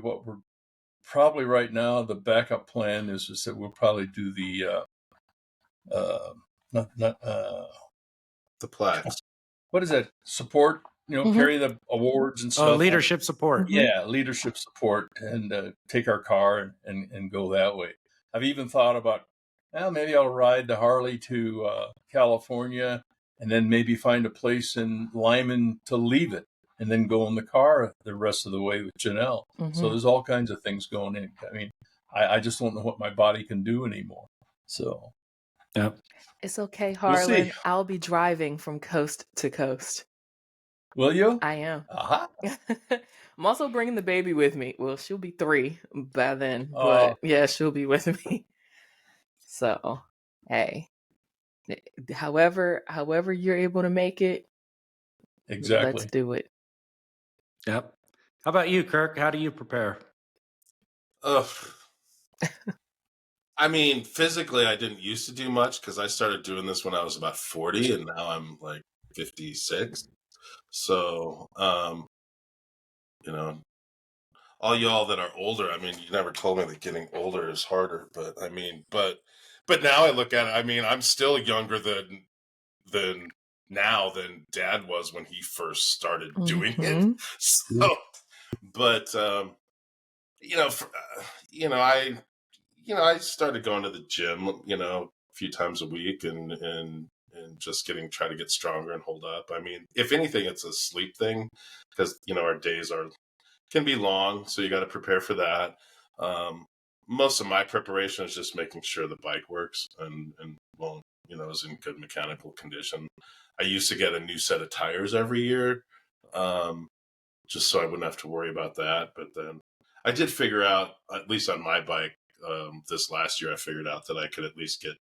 right now the backup plan is that we'll probably do the not The plaques. what is that support, Mhm. carry the awards and Oh, stuff. leadership support. Yeah, leadership support, and take our car and go that way. I've even thought about, well, maybe I'll ride the Harley to California and then maybe find a place in Lyman to leave it and then go in the car the rest of the way with Janelle. So there's all kinds of things going in. I mean, I just don't know what my body can do anymore. So Yep. It's okay, we'll see. Harlan. I'll be driving from coast to coast. Will you? I am. Aha. I'm also bringing the baby with me. Well, she'll be 3 by then, but yeah, she'll be with me. So, hey, however you're able to make it, let's Exactly. do it. Yep. How about you, Kirk? How do you prepare? Ugh. I mean, physically, I didn't used to do much because I started doing this when I was about 40, and now I'm like 56. So, all y'all that are older, I mean, you never told me that getting older is harder, but I mean, but now I look at it, I mean, I'm still younger than now than Dad was when he first started doing it. So, but I started going to the gym, a few times a week and just try to get stronger and hold up. I mean, if anything, it's a sleep thing because, our days can be long. So you got to prepare for that. Most of my preparation is just making sure the bike works and is in good mechanical condition. I used to get a new set of tires every year, just so I wouldn't have to worry about that. But then I did figure out, at least on my bike, this last year, I figured out that I could at least get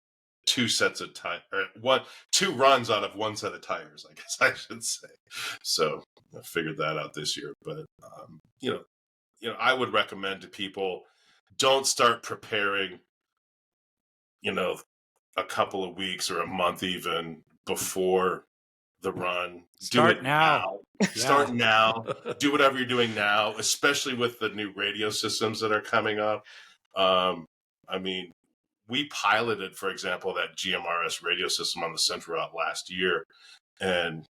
2 sets of tires, or 2 runs out of 1 set of tires, I guess I should say. So I figured that out this year. But I would recommend to people, don't start preparing, a couple of weeks or a month even before the run. Do it now. Start now. Do whatever you're doing now, especially with the new radio systems that are coming up. I mean, we piloted, for example, that GMRS radio system on the Central Route last year. And,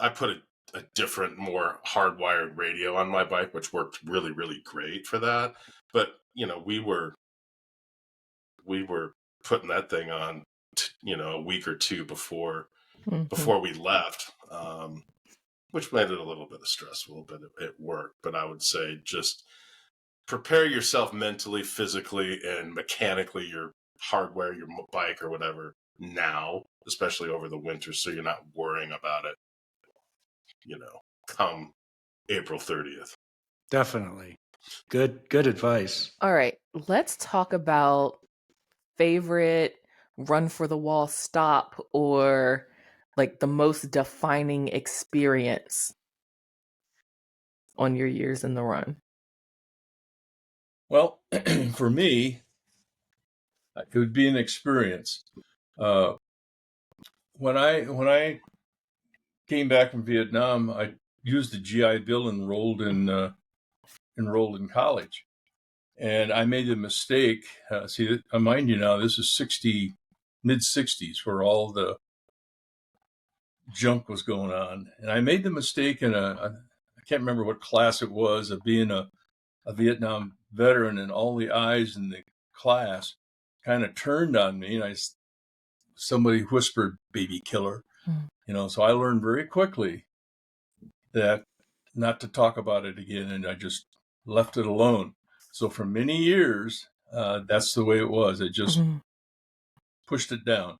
I put a different, more hardwired radio on my bike, which worked really, really great for that. But, we were putting that thing on, a week or two before we left, which made it a little bit stressful, but it worked. But I would say just prepare yourself mentally, physically, and mechanically, your hardware, your bike or whatever now, especially over the winter, so you're not worrying about it, come April 30th. Definitely. Good advice. All right, let's talk about favorite run for the wall stop, or like the most defining experience on your years in the run. Well, for me, it would be an experience. When I came back from Vietnam, I used the GI Bill and enrolled in college, and I made the mistake. Mind you, now this is mid '60s, where all the junk was going on, and I made the mistake I can't remember what class it was, of being a Vietnam veteran, and all the eyes in the class kind of turned on me, and somebody whispered "baby killer," So I learned very quickly that not to talk about it again, and I just left it alone. So for many years, that's the way it was. I just pushed it down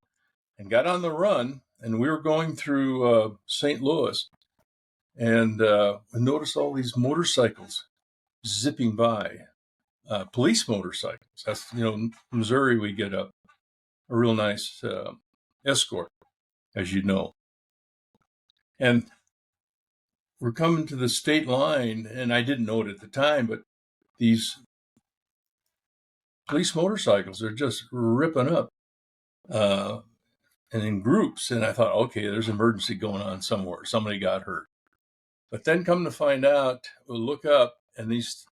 and got on the run, and we were going through St. Louis, and I noticed all these motorcycles zipping by, police motorcycles. That's, Missouri, we get a real nice escort, as you know. And we're coming to the state line, and I didn't know it at the time, but these police motorcycles are just ripping up, and in groups. And I thought, okay, there's an emergency going on somewhere. Somebody got hurt. But then come to find out, we'll look up, and these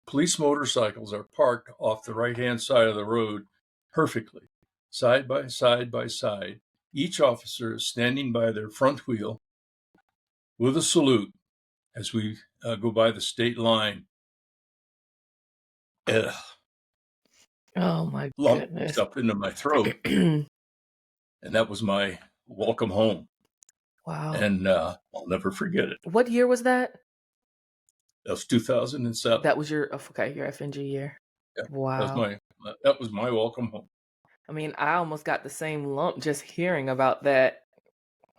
police motorcycles are parked off the right-hand side of the road perfectly, side by side by side. Each officer is standing by their front wheel with a salute as we go by the state line. Oh my goodness! Up into my throat, and that was my welcome home. Wow! And I'll never forget it. What year was that? That was 2007. That was your FNG year. Yeah, wow! That was my welcome home. I mean, I almost got the same lump just hearing about that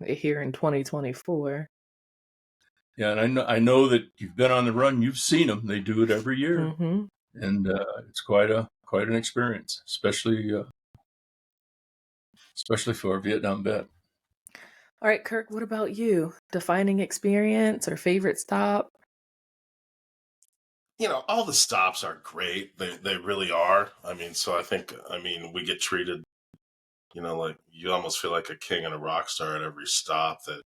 here in 2024. Yeah, and I know that you've been on the run. You've seen them. They do it every year, and it's quite an experience, especially for a Vietnam vet. All right, Kirk, what about you? Defining experience or favorite stop? All the stops are great. They really are. I mean, so I think, we get treated, like you almost feel like a king and a rock star at every stop that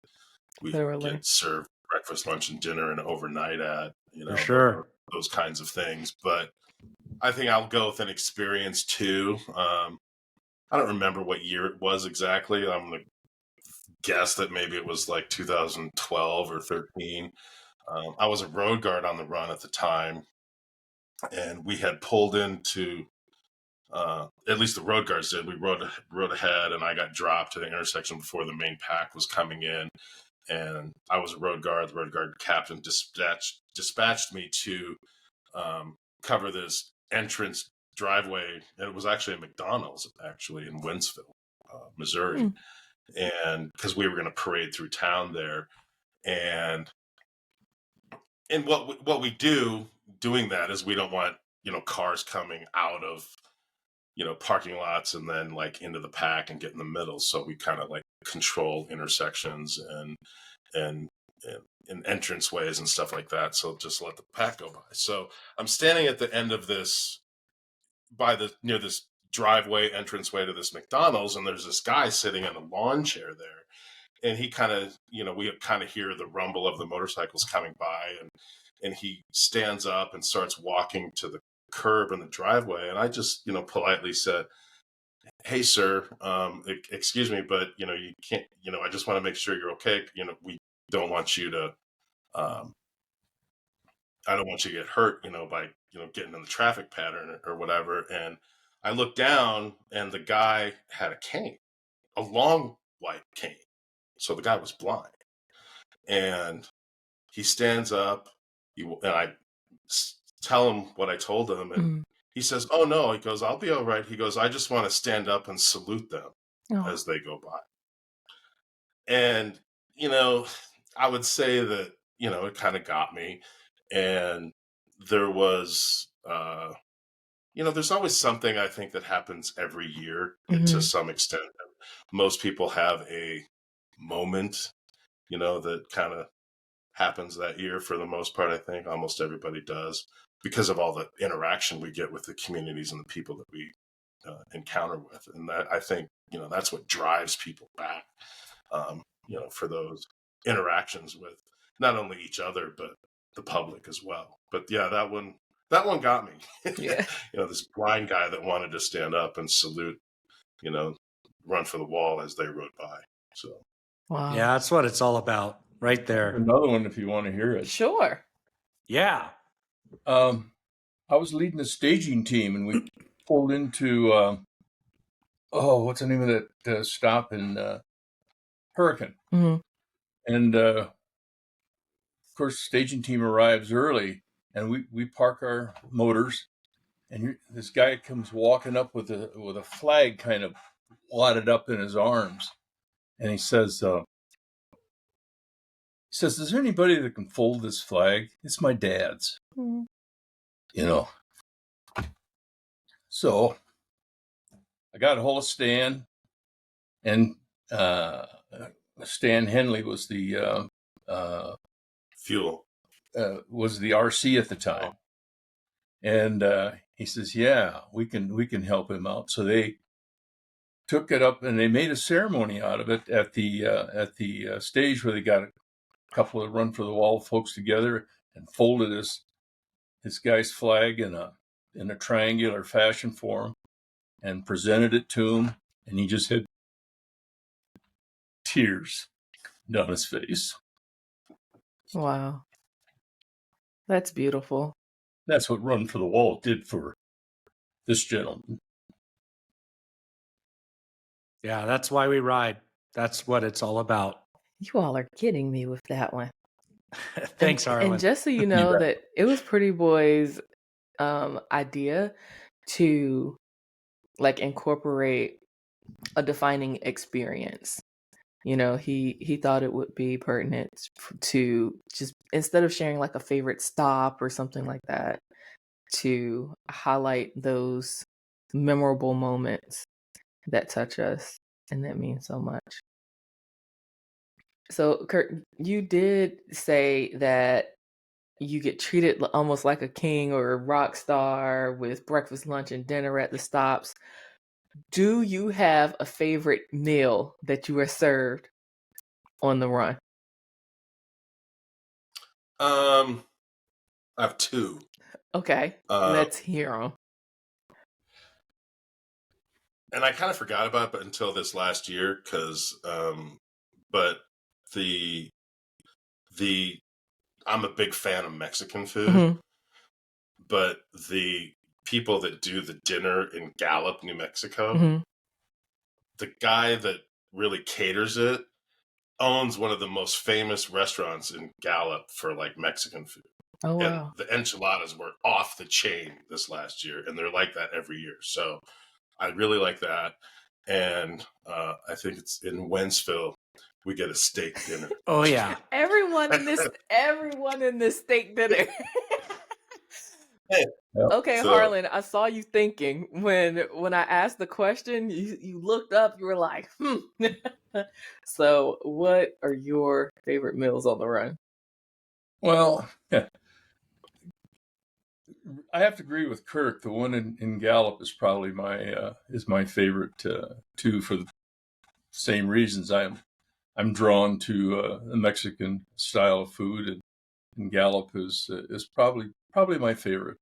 we get served breakfast, lunch, and dinner and overnight at, For sure. Those kinds of things. But I think I'll go with an experience too. I don't remember what year it was exactly. I'm going to guess that maybe it was like 2012 or 13. I was a road guard on the run at the time, and we had pulled into, at least the road guards did. We rode ahead, and I got dropped at the intersection before the main pack was coming in. And I was a road guard. The road guard captain dispatched me to cover this entrance driveway, and it was actually a McDonald's in Wentzville, Missouri, and because we were going to parade through town there, and what we doing that is we don't want cars coming out of parking lots and then like into the pack and get in the middle, so we kind of like control intersections and entrance ways and stuff like that, so just let the pack go by. So I'm standing at the end of this near this driveway entranceway to this McDonald's, and there's this guy sitting in a lawn chair there, and he kind of we kind of hear the rumble of the motorcycles coming by, and he stands up and starts walking to curb in the driveway, and I just, politely said, "Hey, sir, excuse me, but you can't. I just want to make sure you're okay. We don't want you to. Um, I don't want you to get hurt. By getting in the traffic pattern or whatever." And I looked down, and the guy had a cane, a long white cane. So the guy was blind, and he stands up. And I tell him what I told him, and he says, "Oh no," he goes, "I'll be all right." He goes, "I just want to stand up and salute them as they go by." And I would say that it kind of got me. And there was there's always something, I think, that happens every year to some extent. Most people have a moment that kind of happens that year. For the most part, I think almost everybody does, because of all the interaction we get with the communities and the people that we encounter with. And that, I think, that's what drives people back, for those interactions with not only each other, but the public as well. But yeah, that one got me. Yeah. This blind guy that wanted to stand up and salute, run for the wall as they rode by. So, wow. Yeah, that's what it's all about right there. Another one if you want to hear it. Sure. Yeah. I was leading a staging team, and we pulled into what's the name of that stop in Hurricane? And of course, the staging team arrives early, and we park our motors, and this guy comes walking up with a flag kind of wadded up in his arms, and he says, "Is there anybody that can fold this flag? It's my dad's." So I got a hold of Stan, and Stan Henley was the Fuel was the RC at the time, and he says, "Yeah, we can help him out." So they took it up, and they made a ceremony out of it at the stage where they got a couple of Run for the Wall folks together and folded this guy's flag in a triangular fashion for him and presented it to him, and he just had tears down his face. Wow. That's beautiful. That's what Run for the Wall did for this gentleman. Yeah, that's why we ride. That's what it's all about. You all are kidding me with that one. Thanks, Harlan. And just so you know that it was Pretty Boy's idea to incorporate a defining experience. He thought it would be pertinent to just, instead of sharing a favorite stop or something like that, to highlight those memorable moments that touch us and that mean so much. So, Kurt, you did say that you get treated almost like a king or a rock star with breakfast, lunch, and dinner at the stops. Do you have a favorite meal that you are served on the run? I have two. Okay, let's hear them. And I kind of forgot about it until this last year, but I'm a big fan of Mexican food, but the people that do the dinner in Gallup, New Mexico, the guy that really caters it owns one of the most famous restaurants in Gallup for Mexican food. Oh, wow. And the enchiladas were off the chain this last year, and they're like that every year. So I really like that. And I think it's in Wentzville, we get a steak dinner. Oh, yeah. Everyone in this steak dinner. Hey. Okay, so, Harlan, I saw you thinking when I asked the question, you looked up, you were like, So what are your favorite meals on the run? Well, I have to agree with Kirk. The one in Gallup is probably my favorite too, for the same reasons. I'm drawn to the Mexican style of food, and Gallup is probably probably my favorite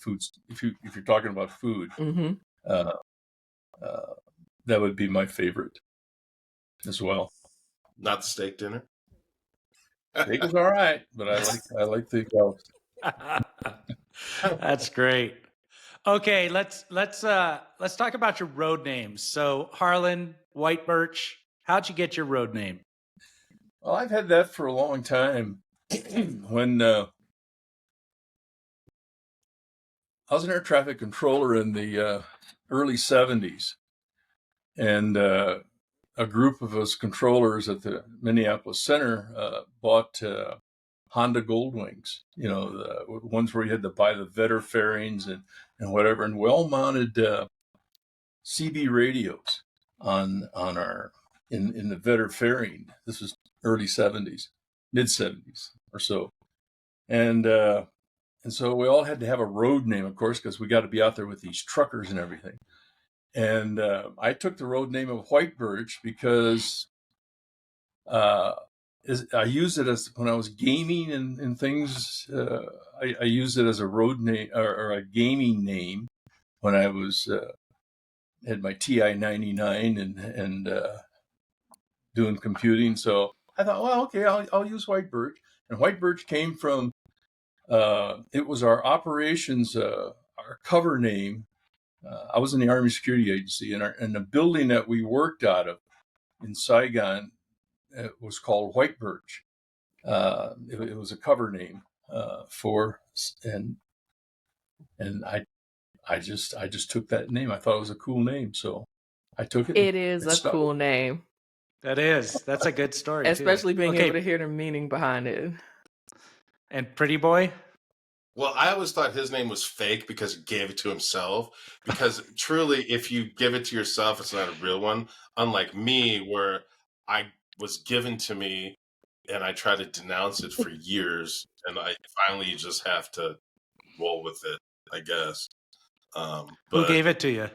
foods. If you're talking about food, Mm-hmm. That would be my favorite as well. Not the steak dinner. Steak is all right, but I like the ghost. That's great. Okay, let's talk about your road names. So Harlan, White Birch, how'd you get your road name? Well, I've had that for a long time. When I was an air traffic controller in the early 70s, and a group of us controllers at the Minneapolis Center bought Honda Goldwings, the ones where you had to buy the Vetter fairings and whatever, and well-mounted CB radios on our in the Vetter fairing. This was early 70s, mid 70s or so, and so we all had to have a road name, of course, because we got to be out there with these truckers and everything. And I took the road name of White Birch because I used it as when I was gaming and things. I used it as a road name or a gaming name when I was had my TI 99 and doing computing. So I thought, well, okay, I'll use White Birch. And White Birch came from it was our operations our cover name. I was in the Army Security Agency, and the building that we worked out of in Saigon was called White Birch. It was a cover name for, and I just took that name. I thought it was a cool name, so I took it. It is a cool name. That's a good story, especially too. being able to hear the meaning behind it. And Pretty Boy? Well, I always thought his name was fake because he gave it to himself. Because truly, if you give it to yourself, it's not a real one. Unlike me, where I was given to me and I tried to denounce it for years, and I finally just have to roll with it, I guess. Who gave it to you?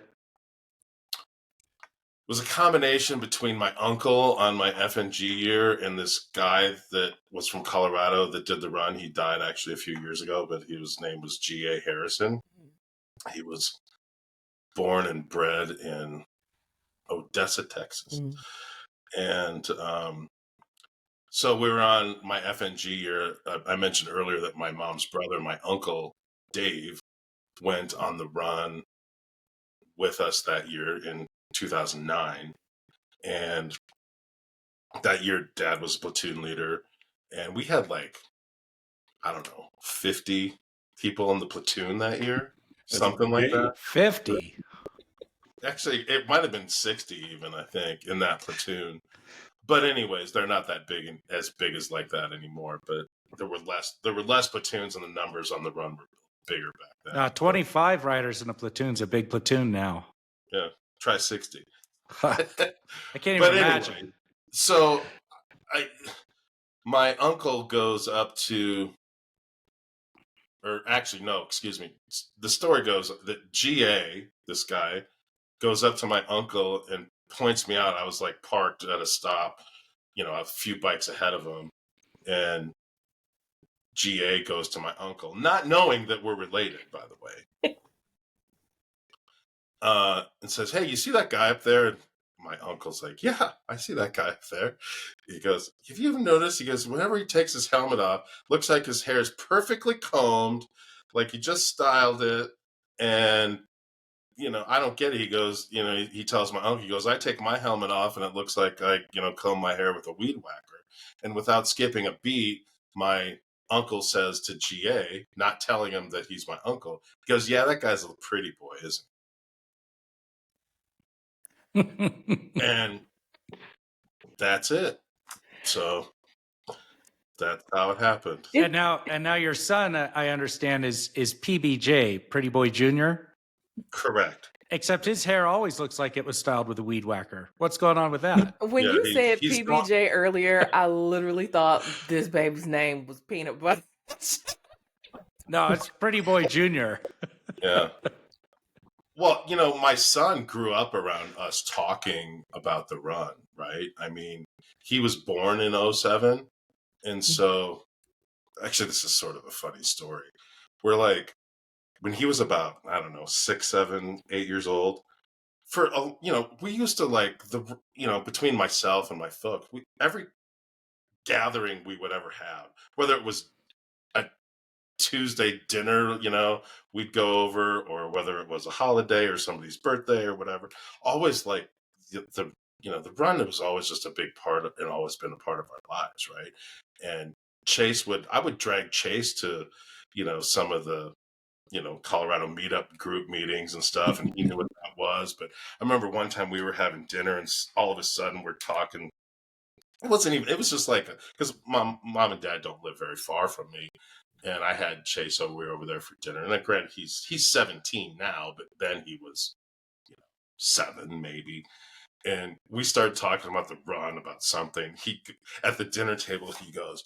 It was a combination between my uncle on my FNG year and this guy that was from Colorado that did the run. He died actually a few years ago, but his name was G.A. Harrison. He was born and bred in Odessa, Texas. And so we were on my FNG year. I mentioned earlier that my mom's brother, my uncle Dave, went on the run with us that year in 2009. And that year, Dad was platoon leader. And we had 50 people in the platoon that year. Something like that. 50? Actually, it might have been 60 even, I think, in that platoon. But anyways, they're not that big as big as like that anymore. But there were less platoons, and the numbers on the run were bigger back then. 25 riders in a platoon's a big platoon now. Yeah, try 60. I can't even imagine. Anyway, so my uncle goes up to, or actually, no, excuse me. The story goes that GA, this guy, goes up to my uncle and points me out. I was parked at a stop, a few bikes ahead of him. And GA goes to my uncle, not knowing that we're related, by the way. And says, "Hey, you see that guy up there?" And my uncle's like, "Yeah, I see that guy up there." He goes, "Have you ever noticed?" He goes, "Whenever he takes his helmet off, looks like his hair is perfectly combed, like he just styled it. And, I don't get it." He goes, he tells my uncle, he goes, "I take my helmet off and it looks like I, comb my hair with a weed whacker." And without skipping a beat, my uncle says to GA, not telling him that he's my uncle, he goes, "Yeah, that guy's a pretty boy, isn't he?" And that's it. So that's how it happened. And now your son, I understand, is PBJ, Pretty Boy Jr.? Correct. Except his hair always looks like it was styled with a weed whacker. What's going on with that? When you said PBJ earlier, I literally thought this baby's name was Peanut Butter. No, it's Pretty Boy Jr. Yeah. Well, my son grew up around us talking about the run, right? I mean, he was born in 07. And so, actually, this is sort of a funny story. where like when he was about, I don't know, 6, 7, 8 years old, we used to like between myself and my folk, every gathering we would ever have, whether it was a Tuesday dinner, we'd go over, or whether it was a holiday or somebody's birthday or whatever, always like the run was always just a big part of, and always been a part of our lives, right? And I would drag Chase to, some of the, Colorado meetup group meetings and stuff, and he knew what that was. But I remember one time we were having dinner, and all of a sudden we're talking. It wasn't even. It was just like because mom and dad don't live very far from me, and I had Chase over. We were over there for dinner, and then granted he's 17 now, but then he was 7 maybe. And we started talking about the run, about something. He at the dinner table he goes,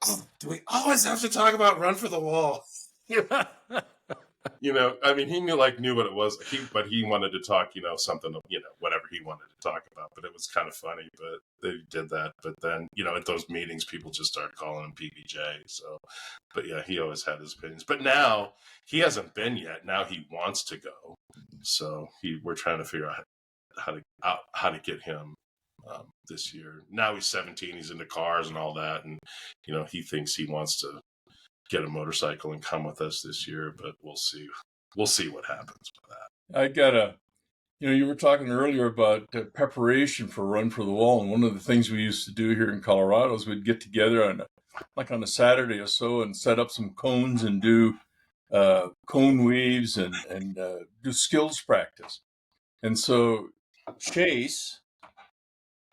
"Oh, do we always have to talk about Run for the Wall?" I mean, he knew what it was. But he wanted to talk, something, whatever he wanted to talk about. But it was kind of funny. But they did that. But then, at those meetings, people just started calling him PBJ. So, but yeah, he always had his opinions. But now he hasn't been yet. Now he wants to go. So we're trying to figure out how to get him this year. Now he's 17. He's into cars and all that, and he thinks he wants to get a motorcycle and come with us this year, but we'll see. We'll see what happens with that. I got you were talking earlier about preparation for Run for the Wall, and one of the things we used to do here in Colorado is we'd get together on a Saturday or so and set up some cones and do cone weaves and do skills practice. And so Chase,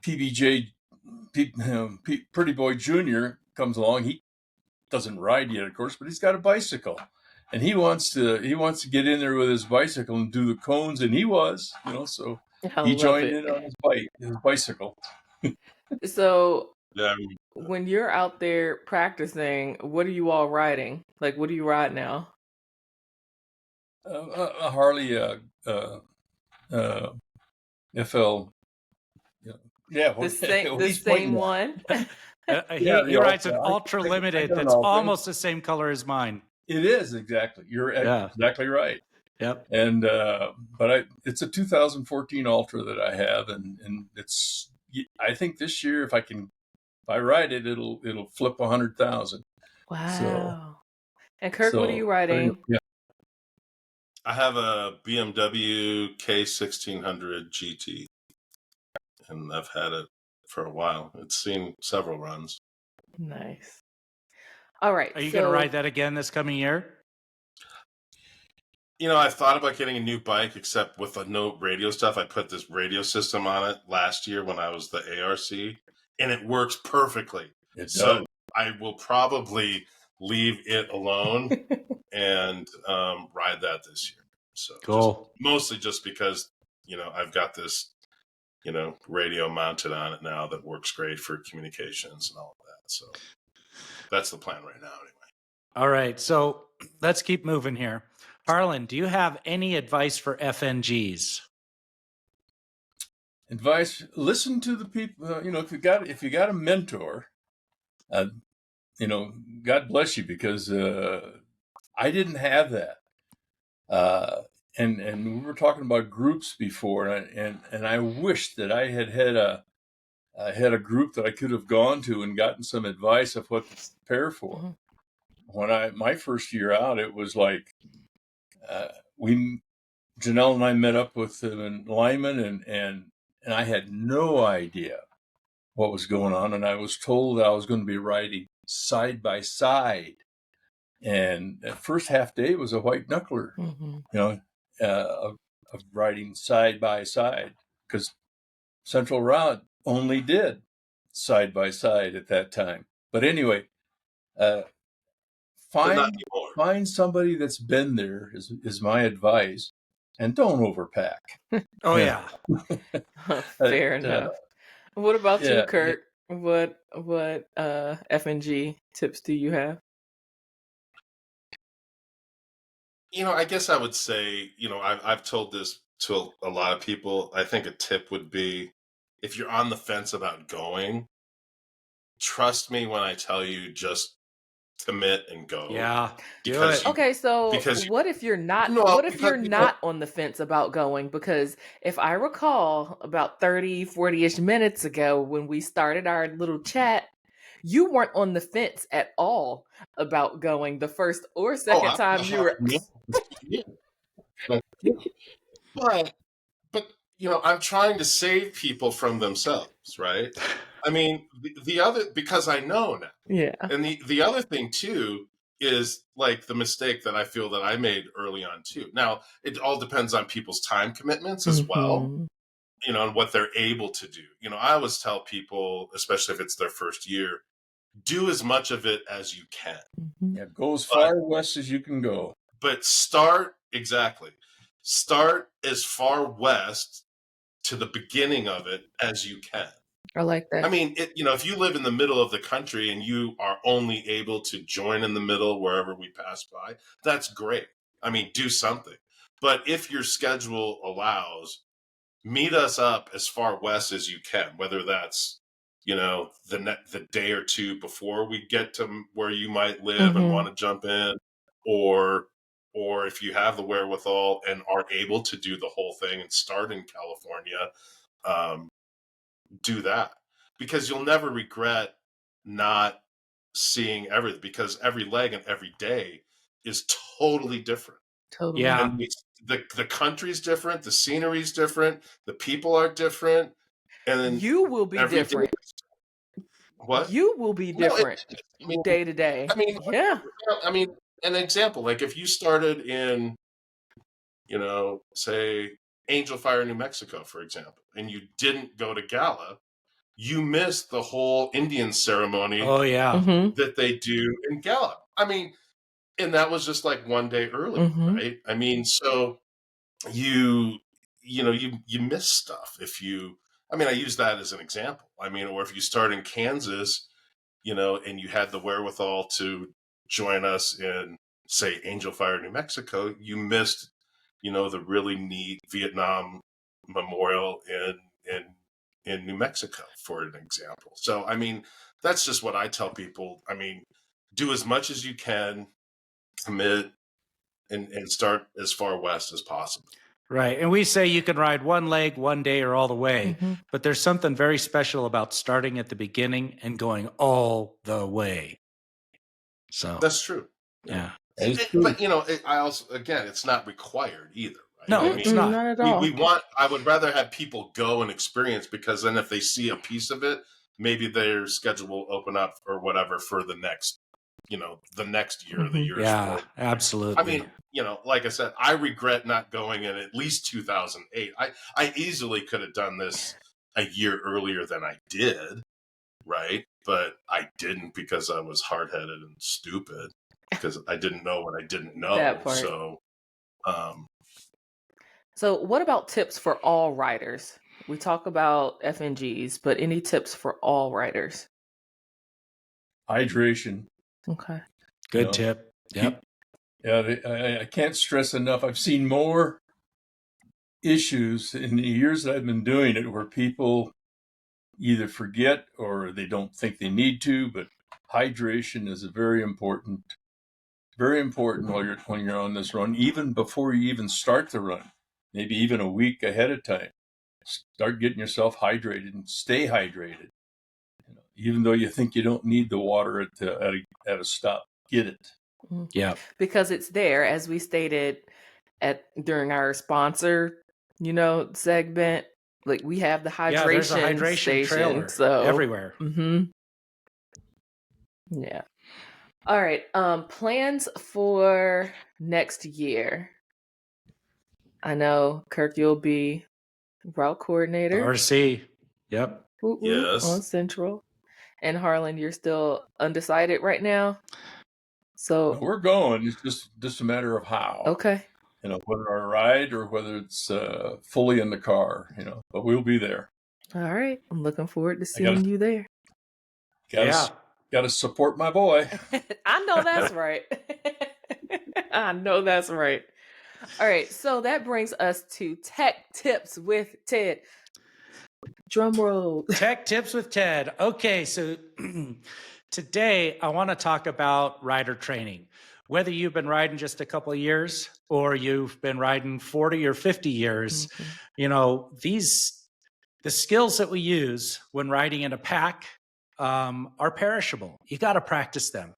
PBJ, Pretty Boy Jr. comes along. He doesn't ride yet, of course, but he's got a bicycle, and he wants to get in there with his bicycle and do the cones. And he was, so he joined in on his bicycle. So Yeah. when you're out there practicing, what are you all riding? Like, what do you ride now? A Harley FL. Yeah, the same one. He rides an ultra limited that's almost the same color as mine. It is, exactly. You're exactly right. Yep. And it's a 2014 Ultra that I have, and it's. I think this year, if I ride it, it'll flip 100,000. Wow. So, and Kirk, what are you riding? Yeah. I have a BMW K1600 GT, and I've had it for a while. It's seen several runs. Nice. All right. Are you going to ride that again this coming year? I thought about getting a new bike, except with the no radio stuff. I put this radio system on it last year when I was the ARC, and it works perfectly. So I will probably leave it alone and ride that this year. So cool. Mostly just because, I've got this, radio mounted on it now that works great for communications and all of that. So that's the plan right now anyway. All right. So let's keep moving here. Harlan, do you have any advice for FNGs? Advice: listen to the people. If you got a mentor, God bless you, because I didn't have that. And we were talking about groups before, and I wish that I had a group that I could have gone to and gotten some advice of what to prepare for. Mm-hmm. When my first year out, it was like Janelle and I met up with them in Lyman, and I had no idea what was going on, and I was told I was going to be riding side by side, and the first half day was a white knuckler, of riding side by side, because Central Rod only did side by side at that time. But anyway, find somebody that's been there is my advice, and don't overpack. Oh yeah. Fair enough. What about you, Kurt? What FNG tips do you have? I guess I would say, I've told this to a lot of people. I think a tip would be, if you're on the fence about going, trust me when I tell you, just commit and go. Yeah, do Because it. Okay, so because what if you're not no, what if because you're not on the fence about going? Because if I recall about 30, 40-ish minutes ago when we started our little chat, you weren't on the fence at all about going the first or second I time you were. yeah, but I'm trying to save people from themselves, right? I mean, the other, because I know now. Yeah. And the other thing too is like the mistake that I feel that I made early on too. Now, it all depends on people's time commitments as well, Mhm. and what they're able to do. I always tell people, especially if it's their first year, do as much of it as you can. Mhm. Yeah, go as But far west as you can go. start as far west to the beginning of it as you can. I like I that. mean, if you live in the middle of the country and you are only able to join in the middle wherever we pass by, that's great. I mean, do something. But if your schedule allows, meet us up as far west as you can, whether that's, the day or two before we get to where you might live and Mhm. want to jump in, or if you have the wherewithal and are able to do the whole thing and start in California, do that, because you'll never regret not seeing everything, because every leg and every day is totally different. Totally. Yeah. And the country's different, the scenery's different, the people are different, and then You will be every day. different. What? You will be No, different I mean, day to day. Yeah. an example, like if you started in, say Angel Fire, New Mexico, for example, and you didn't go to Gala, you missed the whole Indian ceremony Oh yeah. Mhm. that they do in Gallup. I mean, and that was just like one day early, Mhm. right? I mean, so you you miss stuff if you. I mean, I use that as an example. I mean, or if you start in Kansas, and you had the wherewithal to join us in, say, Angel Fire, New Mexico, you missed, the really neat Vietnam memorial in New Mexico, for an example. So, I mean, that's just what I tell people. I mean, do as much as you can, commit, and start as far west as possible. Right. And we say you can ride one leg one day or all the way, Mhm. but there's something very special about starting at the beginning and going all the way. So That's true. yeah. But I also, again, it's not required either, right? No, I it's mean, not. Not at we all. I would rather have people go and experience, because then if they see a piece of it, maybe their schedule will open up or whatever for the next, the next year, the Mhm. years Yeah, forward. absolutely. I mean, like I said, I regret not going in at least 2008. I easily could have done this a year earlier than I did, right? But I didn't, because I was hard-headed and stupid, because I didn't know what I didn't know. That part. So, So, what about tips for all riders? We talk about FNGs, but any tips for all riders? Hydration. Okay. Good tip. Yep. Yeah, I can't stress enough. I've seen more issues in the years that I've been doing it where people either forget or they don't think they need to, but hydration is very important when you're on this run, even before you even start the run, maybe even a week ahead of time. Start getting yourself hydrated and stay hydrated. Even though you think you don't need the water at a stop, get it. Mhm. Yeah. Because it's there, as we stated during our sponsor, segment. Like, we have the Yeah, there's a hydration hydration station, trailer so everywhere. Yeah. All right. Plans for next year. I know Kirk, you'll be route coordinator. RC. Yep. Woot woot, yes. on Central. And Harlan, you're still undecided right now. So We're going. It's just a matter of how. okay. Whether I ride or whether it's fully in the car. But we'll be there. All right. I'm looking forward to seeing you there. Yeah. Got to support my boy. I know that's right. I know that's right. All right. So that brings us to tech tips with Ted. Drum roll. Tech tips with Ted. Okay, so today I want to talk about rider training. Whether you've been riding just a couple of years or you've been riding 40 or 50 years, the skills that we use when riding in a pack are perishable. You got to practice them.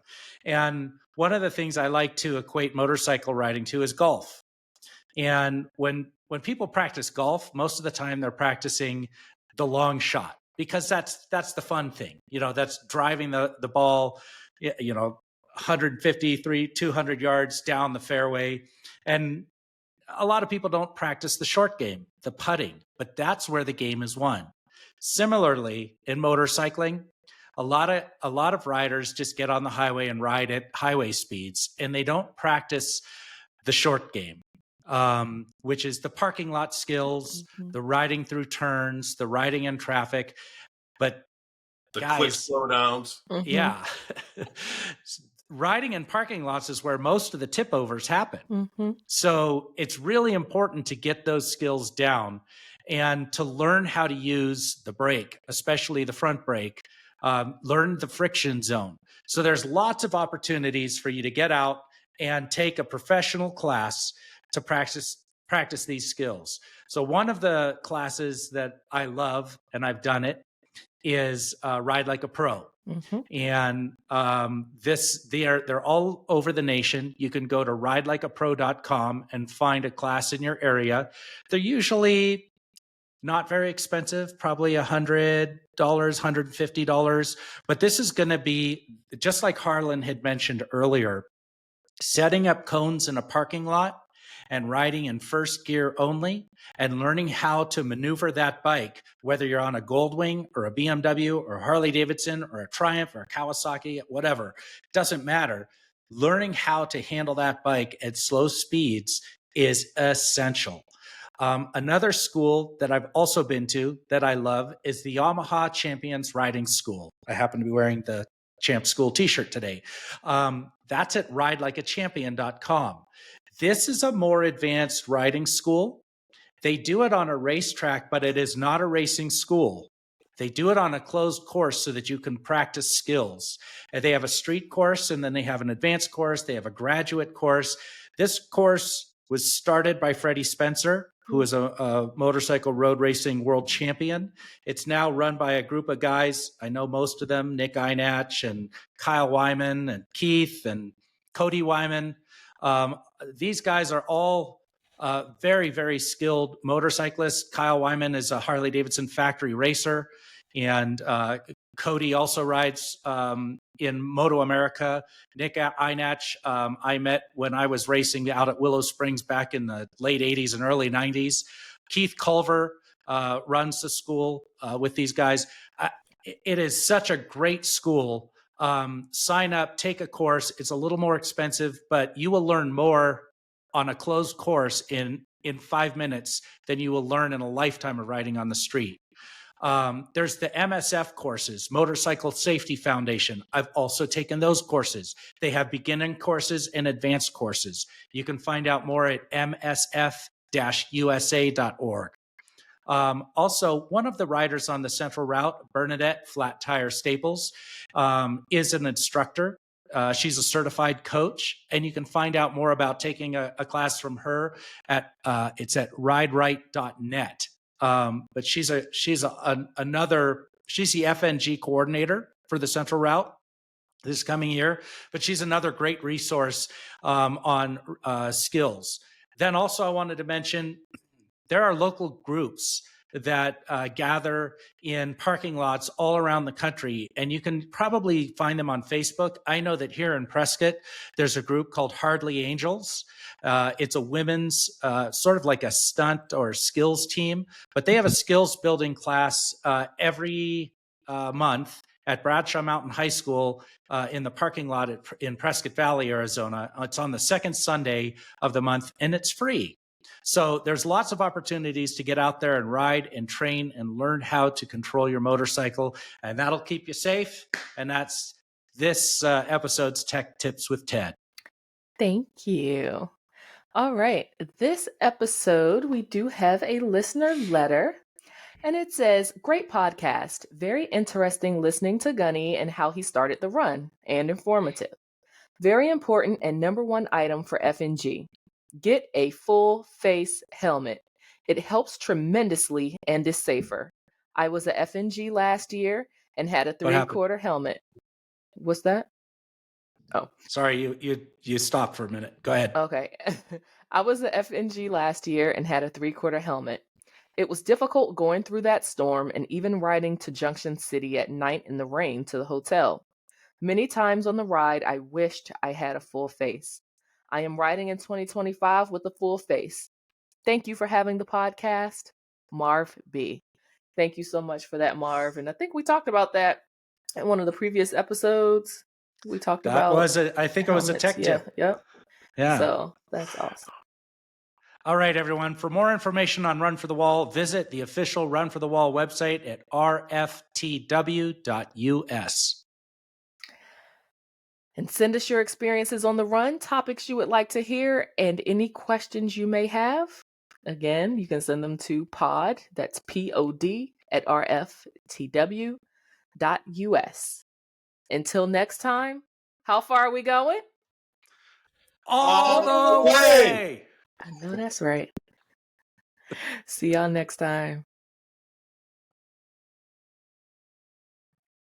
And one of the things I like to equate motorcycle riding to is golf. And when people practice golf, most of the time they're practicing the long shot, because that's the fun thing. That's driving the ball, 150, 200 yards down the fairway. And a lot of people don't practice the short game, the putting, but that's where the game is won. Similarly, in motorcycling, a lot of riders just get on the highway and ride at highway speeds, and they don't practice the short game, which is the parking lot skills, the riding through turns, the riding in traffic. But the quick slowdowns. Yeah. Riding in parking lots is where most of the tip overs happen. So it's really important to get those skills down and to learn how to use the brake, especially the front brake, learn the friction zone. So there's lots of opportunities for you to get out and take a professional class to practice these skills. So one of the classes that I love, and I've done it, is Ride Like a Pro. And they're all over the nation. You can go to ridelikeapro.com and find a class in your area. They're usually not very expensive, probably $100, $150. But this is going to be, just like Harlan had mentioned earlier, setting up cones in a parking lot and riding in first gear only, and learning how to maneuver that bike, whether you're on a Goldwing or a BMW or a Harley Davidson or a Triumph or a Kawasaki, whatever, doesn't matter. Learning how to handle that bike at slow speeds is essential. Another school that I've also been to that I love is the Yamaha Champions Riding School. I happen to be wearing the Champ School t-shirt today. That's at ridelikeachampion.com. This is a more advanced riding school. They do it on a racetrack, but it is not a racing school. They do it on a closed course so that you can practice skills. And they have a street course, and then they have an advanced course. They have a graduate course. This course was started by Freddie Spencer, who is a motorcycle road racing world champion. It's now run by a group of guys. I know most of them, Nick Einach and Kyle Wyman and Keith and Cody Wyman. These guys are all very, very skilled motorcyclists. Kyle Wyman is a Harley Davidson factory racer, and Cody also rides in Moto America. Nick Einach, I met when I was racing out at Willow Springs back in the late 80s and early 90s. Keith Culver runs the school with these guys. It is such a great school. Sign up, take a course. It's a little more expensive, but you will learn more on a closed course in 5 minutes than you will learn in a lifetime of riding on the street. There's the MSF courses, Motorcycle Safety Foundation. I've also taken those courses. They have beginning courses and advanced courses. You can find out more at msf-usa.org. Also, one of the riders on the Central Route, Bernadette Flat Tire Staples, is an instructor. She's a certified coach, and you can find out more about taking a class from her at it's at rideright.net. But she's the FNG coordinator for the Central Route this coming year. But she's another great resource on skills. Then also, I wanted to mention, there are local groups that gather in parking lots all around the country, and you can probably find them on Facebook. I know that here in Prescott, there's a group called Hardly Angels. It's a women's sort of like a stunt or skills team, but they have a skills building class every month at Bradshaw Mountain High School in the parking lot in Prescott Valley, Arizona. It's on the second Sunday of the month, and it's free. So there's lots of opportunities to get out there and ride and train and learn how to control your motorcycle, and that'll keep you safe. And that's this episode's Tech Tips with Ted. Thank you. All right. This episode, we do have a listener letter, And it says, great podcast. Very interesting listening to Gunny and how he started the run, and informative. Very important and number one item for FNG. Get a full face helmet. It helps tremendously and is safer. I was a FNG last year and had a What happened? 3/4 helmet. What's that? Oh, Sorry, you stopped for a minute. Go ahead. okay. I was a FNG last year and had a 3/4 helmet. It was difficult going through that storm and even riding to Junction City at night in the rain to the hotel. Many times on the ride, I wished I had a full face. I am riding in 2025 with a full face. Thank you for having the podcast, Marv B. Thank you so much for that, Marv. And I think we talked about that in one of the previous episodes. We talked about I think it was a tech tip. Yep. Yeah. So that's awesome. All right, everyone. For more information on Run for the Wall, visit the official Run for the Wall website at rftw.us. And send us your experiences on the run, topics you would like to hear, and any questions you may have. Again, you can send them to pod, that's POD, at rftw.us. Until next time, how far are we going? All the way! I know that's right. See y'all next time.